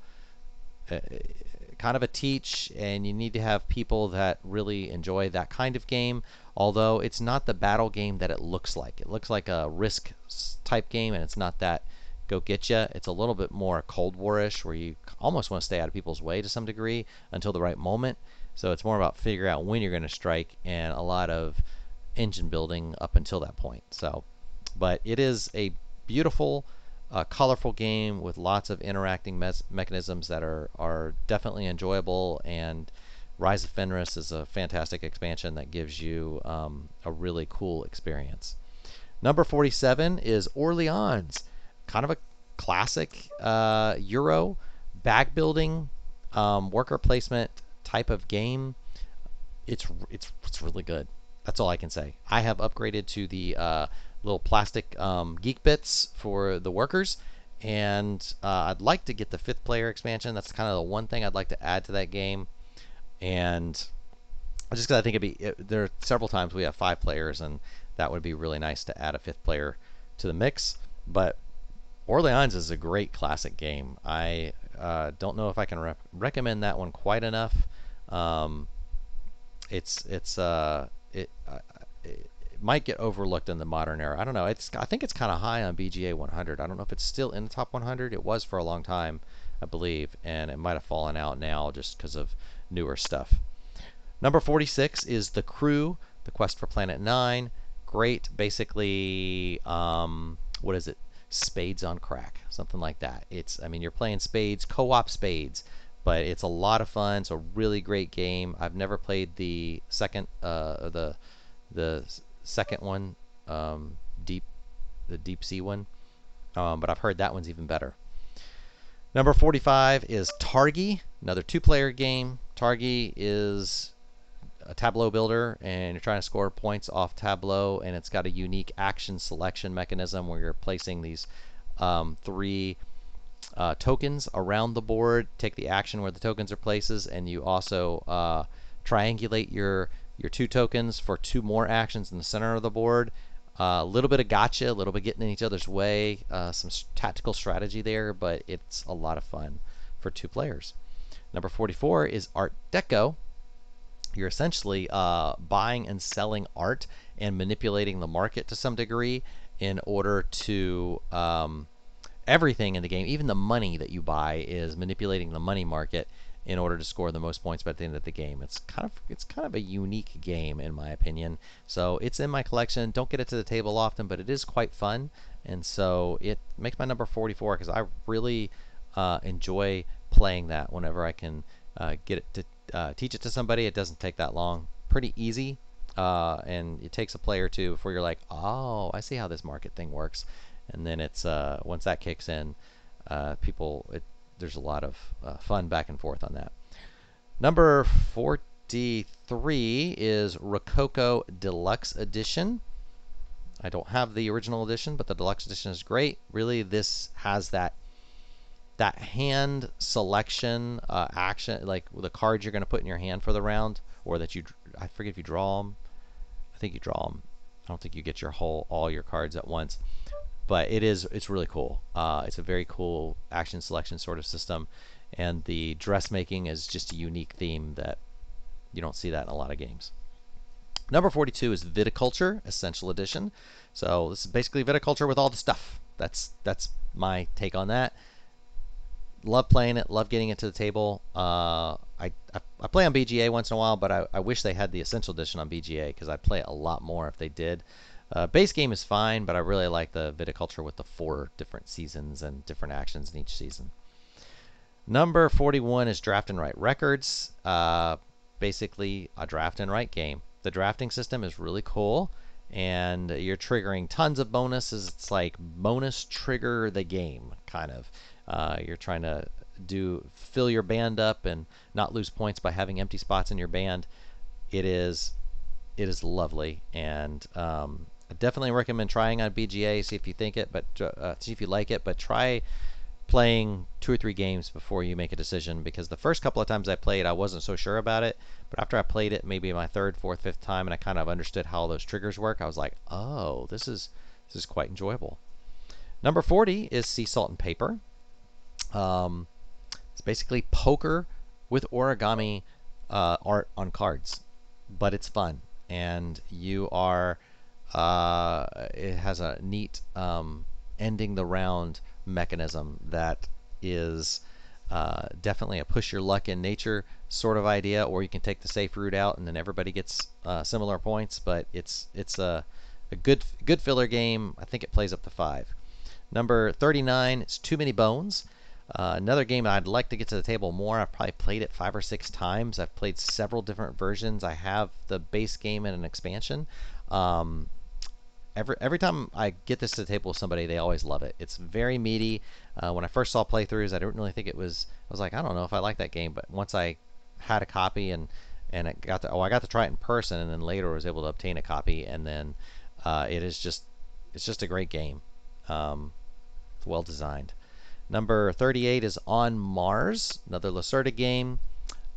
of a teach, and you need to have people that really enjoy that kind of game. Although it's not the battle game that it looks like. It looks like a Risk type game, and it's not that go get ya. It's a little bit more Cold War-ish, where you almost want to stay out of people's way to some degree until the right moment. So it's more about figuring out when you're going to strike, and a lot of engine building up until that point. So, but it is a beautiful, colorful game with lots of interacting mechanisms that are definitely enjoyable. And Rise of Fenris is a fantastic expansion that gives you a really cool experience. Number 47 is Orleans, kind of a classic Euro bag building, worker placement type of game. It's really good. That's all I can say. I have upgraded to the little plastic geek bits for the workers, and I'd like to get the 5th player expansion. That's kind of the one thing I'd like to add to that game. And just because I think there are several times we have 5 players, and that would be really nice to add a 5th player to the mix. But Orleans is a great classic game. I don't know if I can recommend that one quite enough. It might get overlooked in the modern era. I don't know. I think it's kind of high on BGA 100. I don't know if it's still in the top 100. It was for a long time, I believe, and it might have fallen out now just because of newer stuff. Number 46 is The Crew, The Quest for Planet 9. Great, basically, what is it? Spades on crack, something like that. You're playing spades, co-op spades, but it's a lot of fun. It's a really great game. I've never played the second, the second one, the deep sea one, but I've heard that one's even better. Number 45 is Targi, another 2-player game. Targi is a tableau builder, and you're trying to score points off tableau, and it's got a unique action selection mechanism where you're placing these three tokens around the board, take the action where the tokens are places, and you also triangulate your two tokens for two more actions in the center of the board. A little bit of gotcha, a little bit getting in each other's way, some tactical strategy there, but it's a lot of fun for two players. Number 44 is Art Deco. You're essentially buying and selling art and manipulating the market to some degree in order to everything in the game, even the money that you buy, is manipulating the money market in order to score the most points by the end of the game. It's kind of a unique game in my opinion. So it's in my collection. Don't get it to the table often, but it is quite fun, and so it makes my number 44 because I really enjoy playing that whenever I can get it to teach it to somebody. It doesn't take that long. Pretty easy. And it takes a play or two before you're like, oh, I see how this market thing works. And then it's once that kicks in, there's a lot of fun back and forth on that. Number 43 is Rococo Deluxe Edition. I don't have the original edition, but the deluxe edition is great. Really, this has that hand selection action, like the cards you're going to put in your hand for the round, or that I forget if you draw them. I think you draw them. I don't think you get all your cards at once. But it's really cool. It's a very cool action selection sort of system, and the dressmaking is just a unique theme that you don't see that in a lot of games. Number 42 is Viticulture Essential Edition. So this is basically Viticulture with all the stuff. That's my take on that. Love playing it. Love getting it to the table. I play on BGA once in a while, but I wish they had the Essential Edition on BGA because I'd play it a lot more if they did. Base game is fine, but I really like the Viticulture with the 4 different seasons and different actions in each season. Number 41 is Draft and Write Records. Basically a draft and write game. The drafting system is really cool, and you're triggering tons of bonuses. It's like bonus trigger the game, kind of. You're trying to fill your band up and not lose points by having empty spots in your band. It is lovely, and I definitely recommend trying on BGA. See if you think it, but see if you like it. But try playing 2 or 3 games before you make a decision, because the first couple of times I played, I wasn't so sure about it. But after I played it, maybe my 3rd, 4th, 5th time, and I kind of understood how those triggers work, I was like, oh, this is quite enjoyable. Number 40 is Sea Salt and Paper. It's basically poker with origami art on cards, but it's fun, and you are it has a neat ending the round mechanism that is definitely a push your luck in nature sort of idea, or you can take the safe route out and then everybody gets similar points, but it's a good filler game. I think it plays up to 5. Number 39 is Too Many Bones. Another game I'd like to get to the table more. I've probably played it 5 or 6 times. I've played several different versions. I have the base game and an expansion. Every time I get this to the table with somebody, they always love it. It's very meaty. When I first saw playthroughs, I didn't really think it was. I was like, I don't know if I like that game. But once I had a copy and I got to try it in person, and then later was able to obtain a copy, and then it's just a great game. It's well designed. Number 38 is On Mars, another Lacerda game.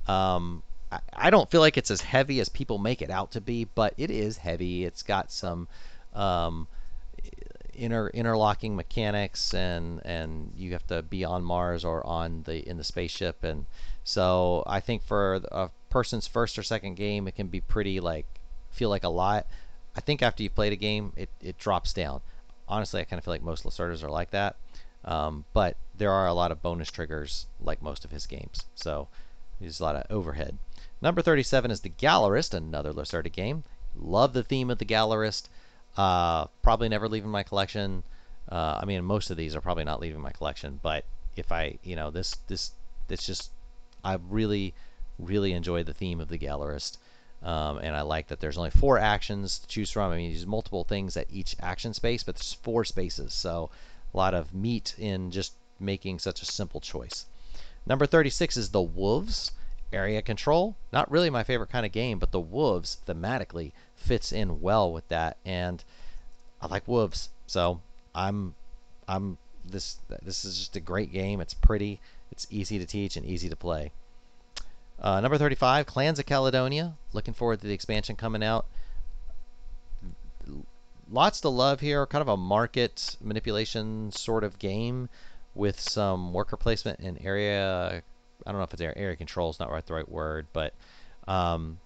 I don't feel like it's as heavy as people make it out to be, but it is heavy. It's got some interlocking mechanics, and you have to be on Mars or in the spaceship, and so I think for a person's first or second game, it can be pretty feel like a lot. I think after you played a game, it drops down. Honestly, I kind of feel like most Lacerdas are like that. But there are a lot of bonus triggers like most of his games, so there's a lot of overhead. Number 37 is The Gallerist, another Lacerda game. Love the theme of The Gallerist. Probably never leaving my collection. I mean, most of these are probably not leaving my collection, but if I, it's just, I really, really enjoy the theme of The Gallerist. And I like that there's only 4 actions to choose from. I mean, you use multiple things at each action space, but there's 4 spaces, so a lot of meat in just making such a simple choice. Number 36 is The Wolves. Area control. Not really my favorite kind of game, but The Wolves thematically fits in well with that, and I like wolves, so I'm this is just a great game. It's pretty, it's easy to teach and easy to play. Number 35, Clans of Caledonia. Looking forward to the expansion coming out. Lots to love here. Kind of a market manipulation sort of game with some worker placement and area. I don't know if it's area control is not the right word, but um,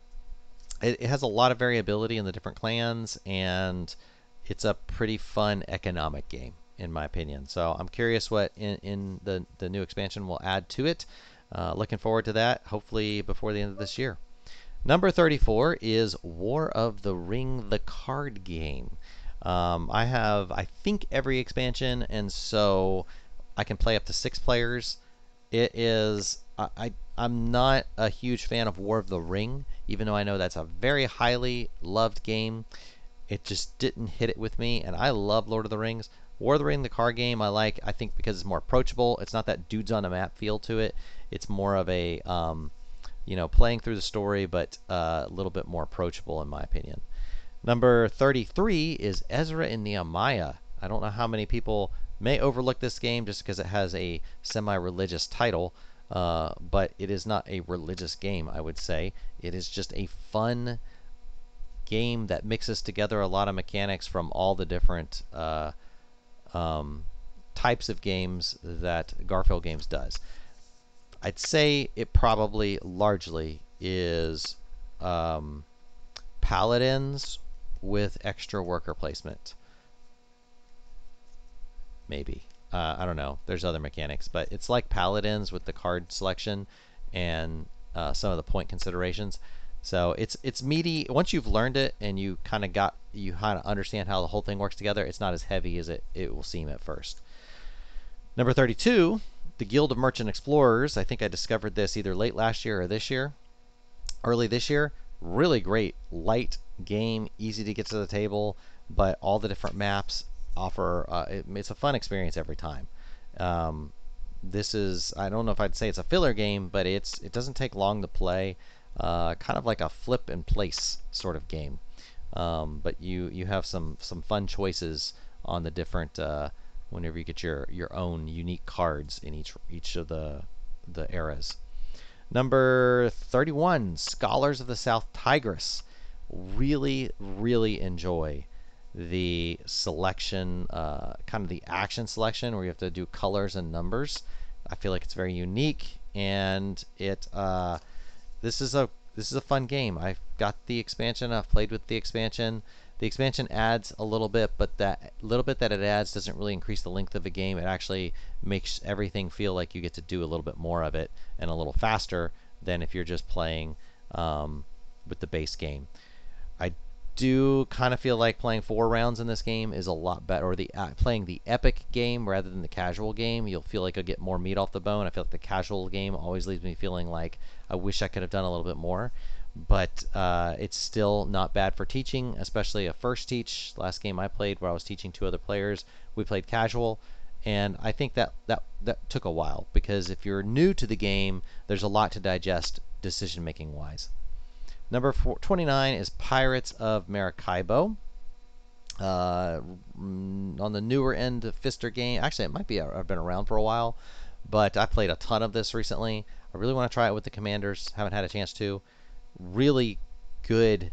it has a lot of variability in the different clans, and it's a pretty fun economic game in my opinion. So I'm curious what in the new expansion will add to it. Looking forward to that, hopefully before the end of this year. Number 34 is War of the Ring, the card game. I have, I think, every expansion, and so I can play up to 6 players. It is, I'm not a huge fan of War of the Ring, even though I know that's a very highly loved game. It just didn't hit it with me, and I love Lord of the Rings. War of the Ring, the card game, I like, I think, because it's more approachable. It's not that dudes on a map feel to it. It's more of a, playing through the story, but a little bit more approachable, in my opinion. Number 33 is Ezra and Nehemiah. I don't know how many people may overlook this game just because it has a semi-religious title, but it is not a religious game, I would say. It is just a fun game that mixes together a lot of mechanics from all the different types of games that Garfield Games does. I'd say it probably largely is Paladins with extra worker placement. Maybe. I don't know. There's other mechanics, but it's like Paladins with the card selection and some of the point considerations. So it's meaty. Once you've learned it and you kind of understand how the whole thing works together, it's not as heavy as it will seem at first. Number 32, the Guild of Merchant Explorers. I think I discovered this either late last year or this year, early this year. Really great, light game, easy to get to the table, but all the different maps offer, it's a fun experience every time. This is, I don't know if I'd say it's a filler game, but it doesn't take long to play. Kind of like a flip and place sort of game. But you have some fun choices on the different whenever you get your own unique cards in each of the eras. Number 31, Scholars of the South Tigris. Really, really enjoy the selection, kind of the action selection where you have to do colors and numbers. I feel like it's very unique, and this is a fun game. I've got the expansion. I've played with the expansion. The expansion adds a little bit, but that little bit that it adds doesn't really increase the length of the game. It actually makes everything feel like you get to do a little bit more of it and a little faster than if you're just playing with the base game. I do kind of feel like playing 4 rounds in this game is a lot better, or playing the epic game rather than the casual game. You'll feel like you'll get more meat off the bone. I feel like the casual game always leaves me feeling like I wish I could have done a little bit more. But it's still not bad for teaching, especially a first teach. Last game I played where I was teaching 2 other players, we played casual, and I think that took a while, because if you're new to the game, there's a lot to digest decision making wise. Number 29 is Pirates of Maracaibo. On the newer end of Fister game, actually it might be, I've been around for a while, but I played a ton of this recently. I really want to try it with the commanders. Haven't had a chance to. Really good,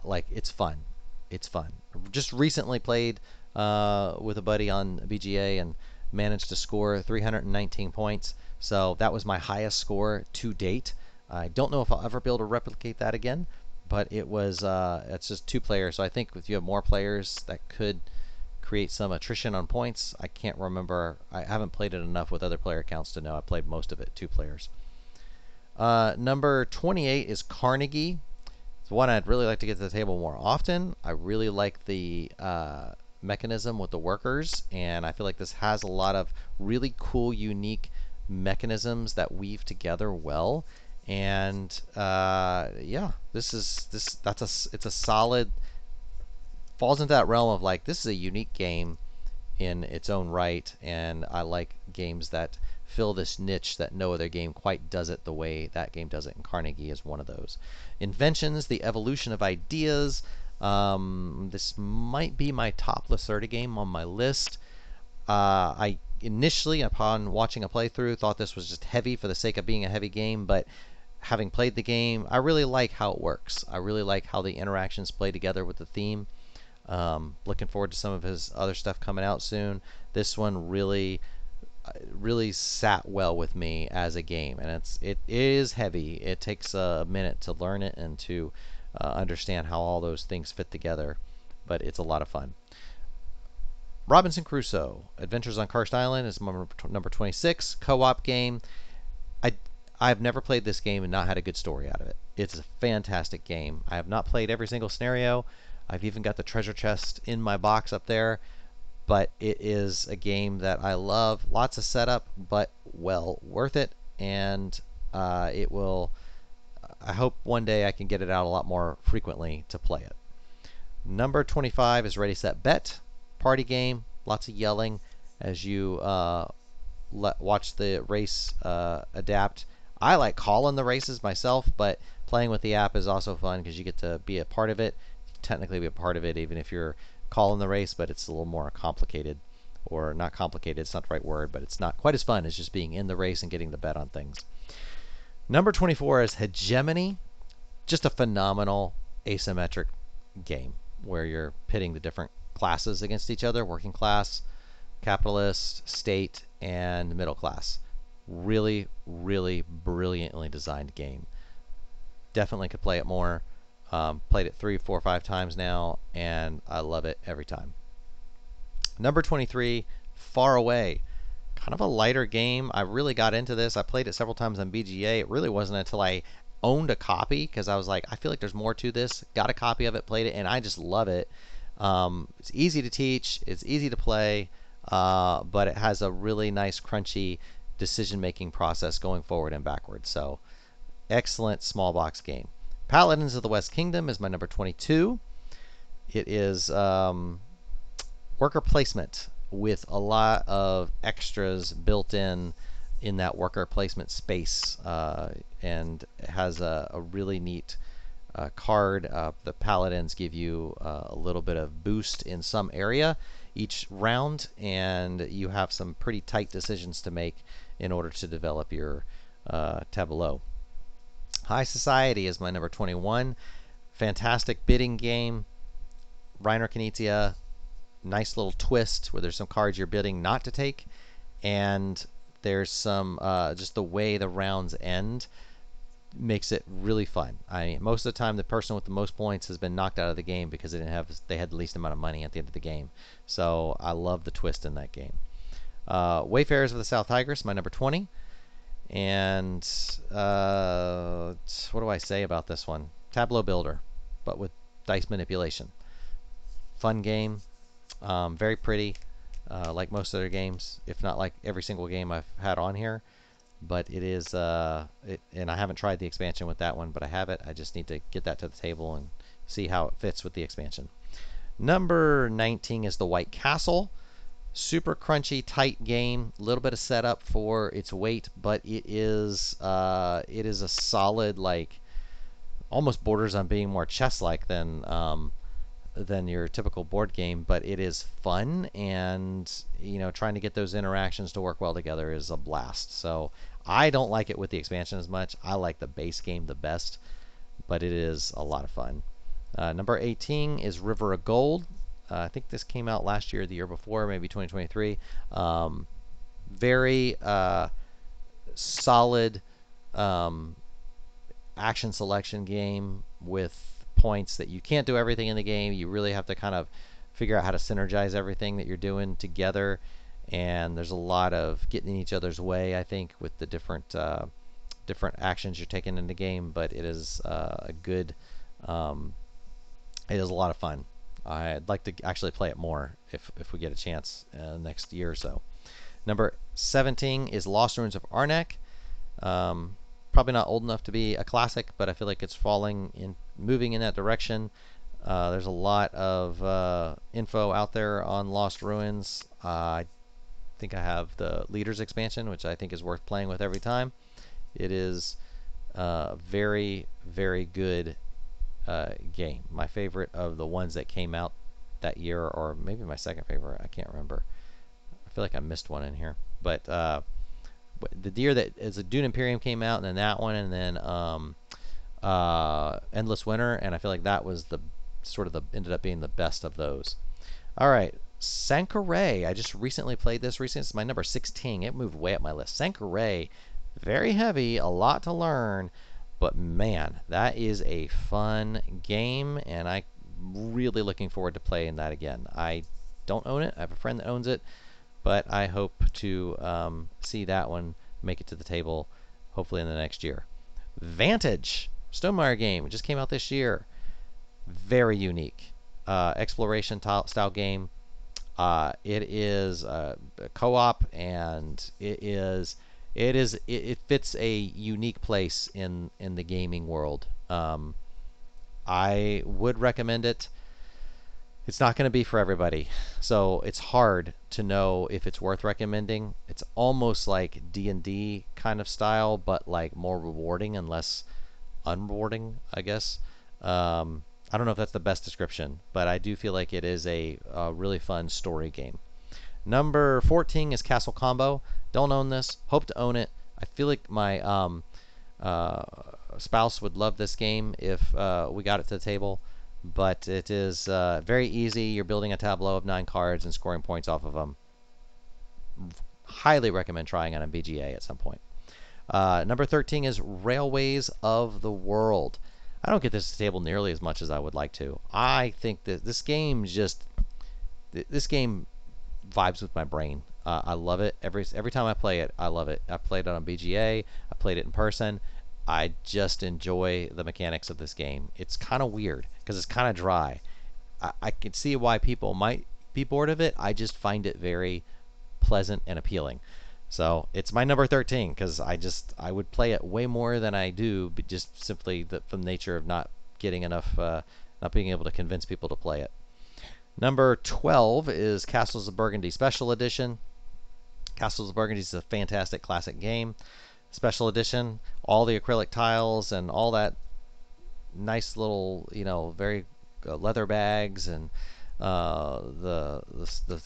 like it's fun. It's fun. Just recently played with a buddy on BGA and managed to score 319 points. So that was my highest score to date. I don't know if I'll ever be able to replicate that again, but it was it's just 2 players. So I think if you have more players, that could create some attrition on points. I can't remember. I haven't played it enough with other player counts to know. I played most of it 2 players. Number 28 is Carnegie. It's one I'd really like to get to the table more often. I really like the mechanism with the workers, and I feel like this has a lot of really cool, unique mechanisms that weave together well. And yeah, it's a solid, falls into that realm of like, this is a unique game in its own right, and I like games that fill this niche that no other game quite does it the way that game does it, and Carnegie is one of those. Inventions, the evolution of ideas. This might be my top Lacerda game on my list. I initially, upon watching a playthrough, thought this was just heavy for the sake of being a heavy game, but having played the game, I really like how it works. I really like how the interactions play together with the theme. Looking forward to some of his other stuff coming out soon. This one really sat well with me as a game, and it is heavy. It takes a minute to learn it and to understand how all those things fit together, but it's a lot of fun. Robinson Crusoe: Adventures on Karst Island is number 26 co-op game. I I've never played this game and not had a good story out of it. It's a fantastic game. I have not played every single scenario. I've even got the treasure chest in my box up there, but it is a game that I love. Lots of setup, but well worth it, and it will. I hope one day I can get it out a lot more frequently to play it. Number 25 is Ready Set Bet, party game. Lots of yelling as you watch the race adapt. I like calling the races myself, but playing with the app is also fun because you get to be a part of it. Technically be a part of it even if you're calling the race, but it's a little more complicated. Or not complicated, it's not the right word, but it's not quite as fun as just being in the race and getting the bet on things. Number 24 is Hegemony. Just a phenomenal asymmetric game where you're pitting the different classes against each other: working class, capitalist, state, and middle class. Really, really brilliantly designed game. Definitely could play it more. Played it 3, 4, 5 times now, and I love it every time. Number 23, Far Away. Kind of a lighter game. I really got into this. I played it several times on BGA. It really wasn't until I owned a copy, because I was like, I feel like there's more to this. Got a copy of it, played it, and I just love it. It's easy to teach. It's easy to play, but it has a really nice, crunchy decision-making process going forward and backwards. So, excellent small box game. Paladins of the West Kingdom is my number 22. It is worker placement with a lot of extras built in that worker placement space, and it has a really neat card. The Paladins give you a little bit of boost in some area each round, and you have some pretty tight decisions to make in order to develop your tableau. High Society is my number 21. Fantastic bidding game. Reiner Knizia. Nice little twist where there's some cards you're bidding not to take, and there's some just the way the rounds end makes it really fun. Most of the time the person with the most points has been knocked out of the game because they had the least amount of money at the end of the game. So I love the twist in that game. Wayfarers of the South Tigris, my number 20. And what do I say about this one? Tableau builder, but with dice manipulation. Fun game, very pretty, like most other games, if not like every single game I've had on here. But it is, and I haven't tried the expansion with that one, but I have it. I just need to get that to the table and see how it fits with the expansion. Number 19 is the White Castle. Super crunchy, tight game. A little bit of setup for its weight, but it is a solid, like, almost borders on being more chess-like than your typical board game. But it is fun, and trying to get those interactions to work well together is a blast. So I don't like it with the expansion as much. I like the base game the best, but it is a lot of fun. Number 18 is River of Gold. I think this came out last year, the year before, maybe 2023. Very solid action selection game with points that you can't do everything in the game. You really have to kind of figure out how to synergize everything that you're doing together. And there's a lot of getting in each other's way, I think, with the different actions you're taking in the game. But it is a good. It is a lot of fun. I'd like to actually play it more if we get a chance next year or so. Number 17 is Lost Ruins of Arnak. Probably not old enough to be a classic, but I feel like it's moving in that direction. There's a lot of info out there on Lost Ruins. I think I have the Leaders expansion, which I think is worth playing with every time. It is very, very good game. My favorite of the ones that came out that year, or maybe my second favorite. I can't remember. I feel like I missed one in here, but the year that is a Dune Imperium came out, and then that one, and then Endless Winter, and I feel like that was the sort of the ended up being the best of those. All right, Sankore. I just recently played this recently. It's my number 16. It moved way up my list. Sankore, very heavy, a lot to learn, but man, that is a fun game, and I'm really looking forward to playing that again. I don't own it. I have a friend that owns it, but I hope to see that one make it to the table, hopefully in the next year. Vantage, Stonemaier game. It just came out this year. Very unique. Exploration style game. It is co-op, and it fits a unique place in the gaming world. I would recommend it. It's not going to be for everybody, so it's hard to know if it's worth recommending. It's almost like D&D kind of style, but like more rewarding and less unrewarding, I guess. I don't know if that's the best description, but I do feel like it is a really fun story game. Number 14 is Castle Combo. Don't own this. Hope to own it. I feel like my spouse would love this game if we got it to the table. But it is very easy. You're building a tableau of 9 cards and scoring points off of them. Highly recommend trying it on BGA at some point. Number 13 is Railways of the World. I don't get this to the table nearly as much as I would like to. I think that this game vibes with my brain. I love it. Every time I play it, I love it. I played it on BGA. I played it in person. I just enjoy the mechanics of this game. It's kind of weird because it's kind of dry. I can see why people might be bored of it. I just find it very pleasant and appealing. So it's my number 13 because I would play it way more than I do, but just simply from the nature of not getting enough, not being able to convince people to play it. Number 12 is Castles of Burgundy Special Edition. Castles of Burgundy is a fantastic classic game. Special Edition, all the acrylic tiles and all that nice little, very leather bags and the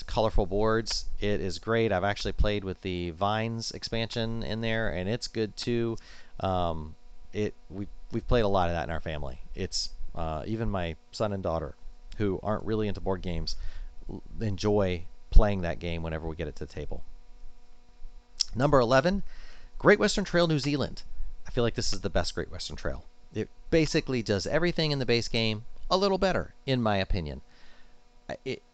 colorful boards. It is great. I've actually played with the Vines expansion in there, and it's good too. We've played a lot of that in our family. It's even my son and daughter, who aren't really into board games, enjoy playing that game whenever we get it to the table. Number 11, Great Western Trail New Zealand. I feel like this is the best Great Western Trail. It basically does everything in the base game a little better, in my opinion.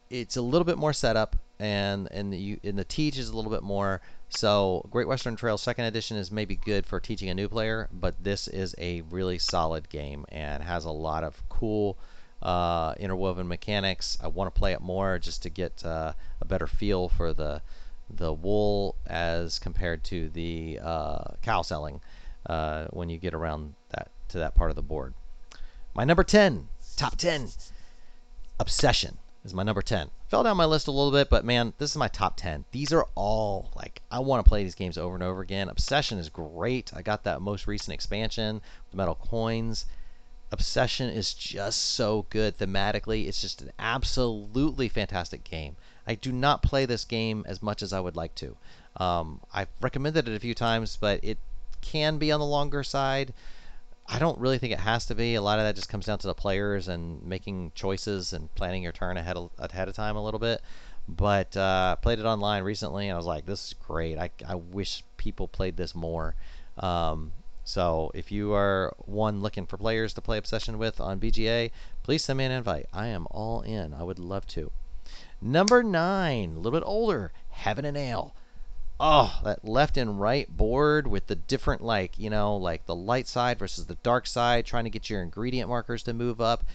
It's a little bit more setup, and the teach is a little bit more. So Great Western Trail 2nd Edition is maybe good for teaching a new player, but this is a really solid game and has a lot of cool interwoven mechanics. I want to play it more just to get a better feel for the wool as compared to the cow selling when you get around to that part of the board. My number 10, top 10, Obsession is my number 10. Fell down my list a little bit, but man, this is my top 10. These are all, like, I want to play these games over and over again. Obsession is great. I got that most recent expansion, the metal coins. Obsession is just so good thematically. It's just an absolutely fantastic game. I do not play this game as much as I would like to. I've recommended it a few times, but it can be on the longer side. I don't really think it has to be. A lot of that just comes down to the players and making choices and planning your turn ahead of time a little bit. But played it online recently, and I was like, this is great. I wish people played this more. So if you are looking for players to play Obsession with on BGA, please send me an invite. I am all in. I would love to. Number 9, a little bit older, Heaven and Ale. Oh, that left and right board with the different, like the light side versus the dark side, trying to get your ingredient markers to move up.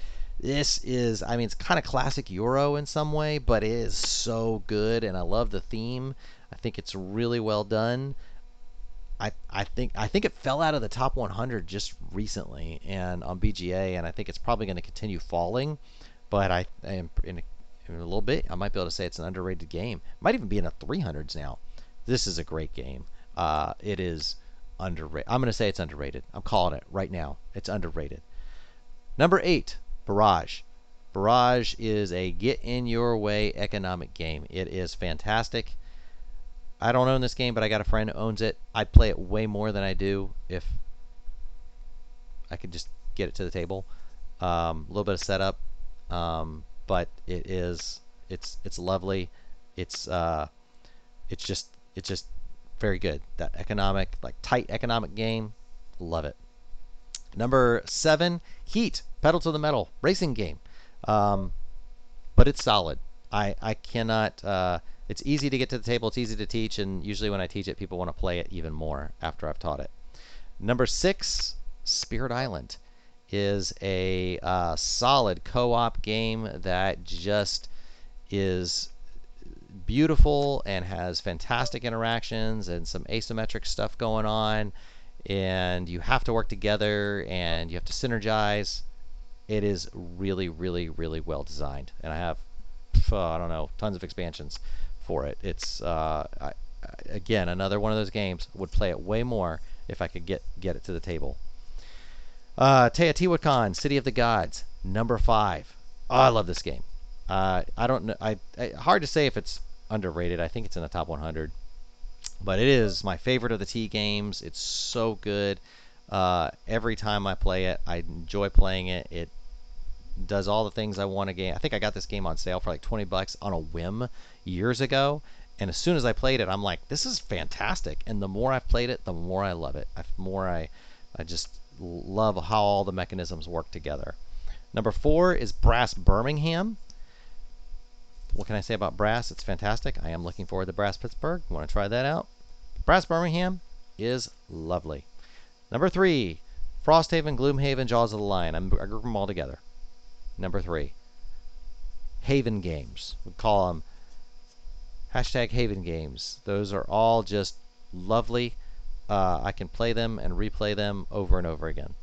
This is, it's kind of classic Euro in some way, but it is so good, and I love the theme. I think it's really well done. I think it fell out of the top 100 just recently and on BGA, and I think it's probably going to continue falling. But I am in a little bit, I might be able to say it's an underrated game. It might even be in the 300s now. This is a great game. It is underrated. I'm going to say it's underrated. I'm calling it right now. It's underrated. Number 8, Barrage. Barrage is a get-in-your-way economic game. It is fantastic. I don't own this game, but I got a friend who owns it. I'd play it way more than I do if I could just get it to the table. A little bit of setup, but it's lovely. It's it's just very good. That economic, like tight economic game, love it. Number 7, Heat, pedal to the metal racing game, um, but it's solid. I cannot. It's easy to get to the table. It's easy to teach, and usually when I teach it, people want to play it even more after I've taught it. Number 6, Spirit Island, is a solid co-op game that just is beautiful and has fantastic interactions and some asymmetric stuff going on. And you have to work together and you have to synergize. It is really, really, really well designed. And I have, I don't know, tons of expansions for it. It's, again, another one of those games. Would play it way more if I could get it to the table. Teotihuacan, City of the Gods, number 5. Oh, I love this game. I don't know. Hard to say if it's underrated. I think it's in the top 100, but it is my favorite of the T games. It's so good. Every time I play it, I enjoy playing it. It does all the things I want a game. I think I got this game on sale for like $20 on a whim years ago. And as soon as I played it, I'm like, this is fantastic. And the more I've played it, the more I love it. I just love how all the mechanisms work together. Number 4 is Brass Birmingham. What can I say about Brass? It's fantastic. I am looking forward to Brass Pittsburgh. Want to try that out? Brass Birmingham is lovely. Number 3, Frosthaven, Gloomhaven, Jaws of the Lion. I group them all together. Number 3, Haven Games. We call them hashtag Haven Games. Those are all just lovely. I can play them and replay them over and over again.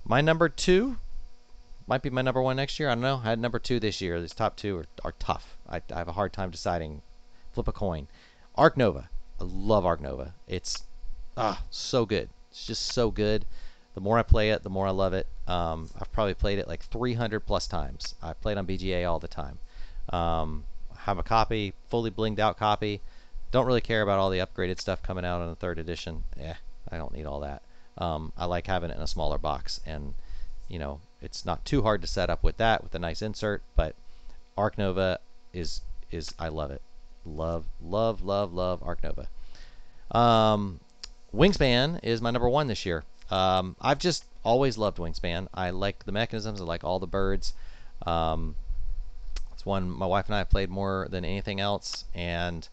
My number 2 might be my number 1 next year. I don't know. I had number 2 this year. These top 2 are tough. I have a hard time deciding. Flip a coin. Ark Nova. I love Ark Nova. It's so good. It's just so good. The more I play it, the more I love it. I've probably played it like 300 plus times. I played on BGA all the time. Have a copy, fully blinged out copy. Don't really care about all the upgraded stuff coming out on the 3rd edition. I don't need all that. I like having it in a smaller box, and it's not too hard to set up with that with a nice insert. But Ark Nova is I love it. Love Ark Nova. Wingspan is my number 1 this year. I've just always loved Wingspan. I like the mechanisms. I like all the birds. It's one my wife and I have played more than anything else, and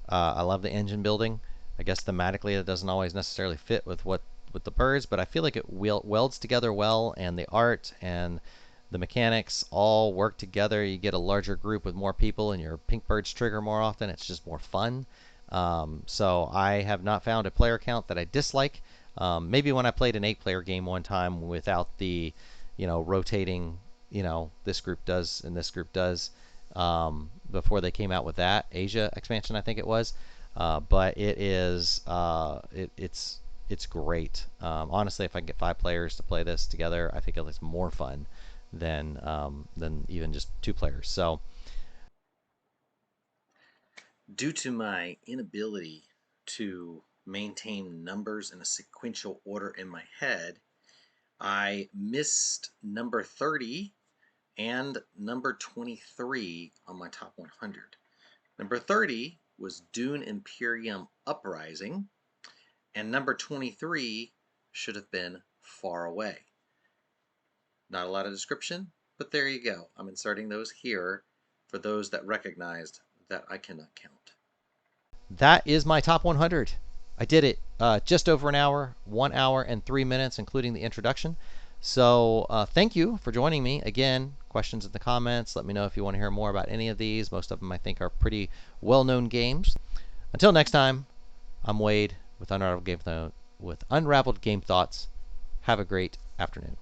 I love the engine building. I guess thematically it doesn't always necessarily fit with the birds, but I feel like it welds together well, and the art and the mechanics all work together. You get a larger group with more people, and your pink birds trigger more often. It's just more fun. So I have not found a player count that I dislike. Maybe when I played an 8-player game one time without the, rotating, this group does and this group does, before they came out with that Asia expansion, I think it was. But it is, it's great. Honestly, if I can get 5 players to play this together, I think it's more fun than even just 2 players. So, due to my inability to maintain numbers in a sequential order in my head, I missed number 30 and number 23 on my top 100. Number 30 was Dune Imperium Uprising, and number 23 should have been Far Away. Not a lot of description, but there you go. I'm inserting those here for those that recognized that I cannot count. That is my top 100. I did it just over an hour, 1 hour and 3 minutes, including the introduction. So thank you for joining me. Again, questions in the comments. Let me know if you want to hear more about any of these. Most of them I think are pretty well-known games. Until next time, I'm Wade with Unraveled Game Thoughts. Have a great afternoon.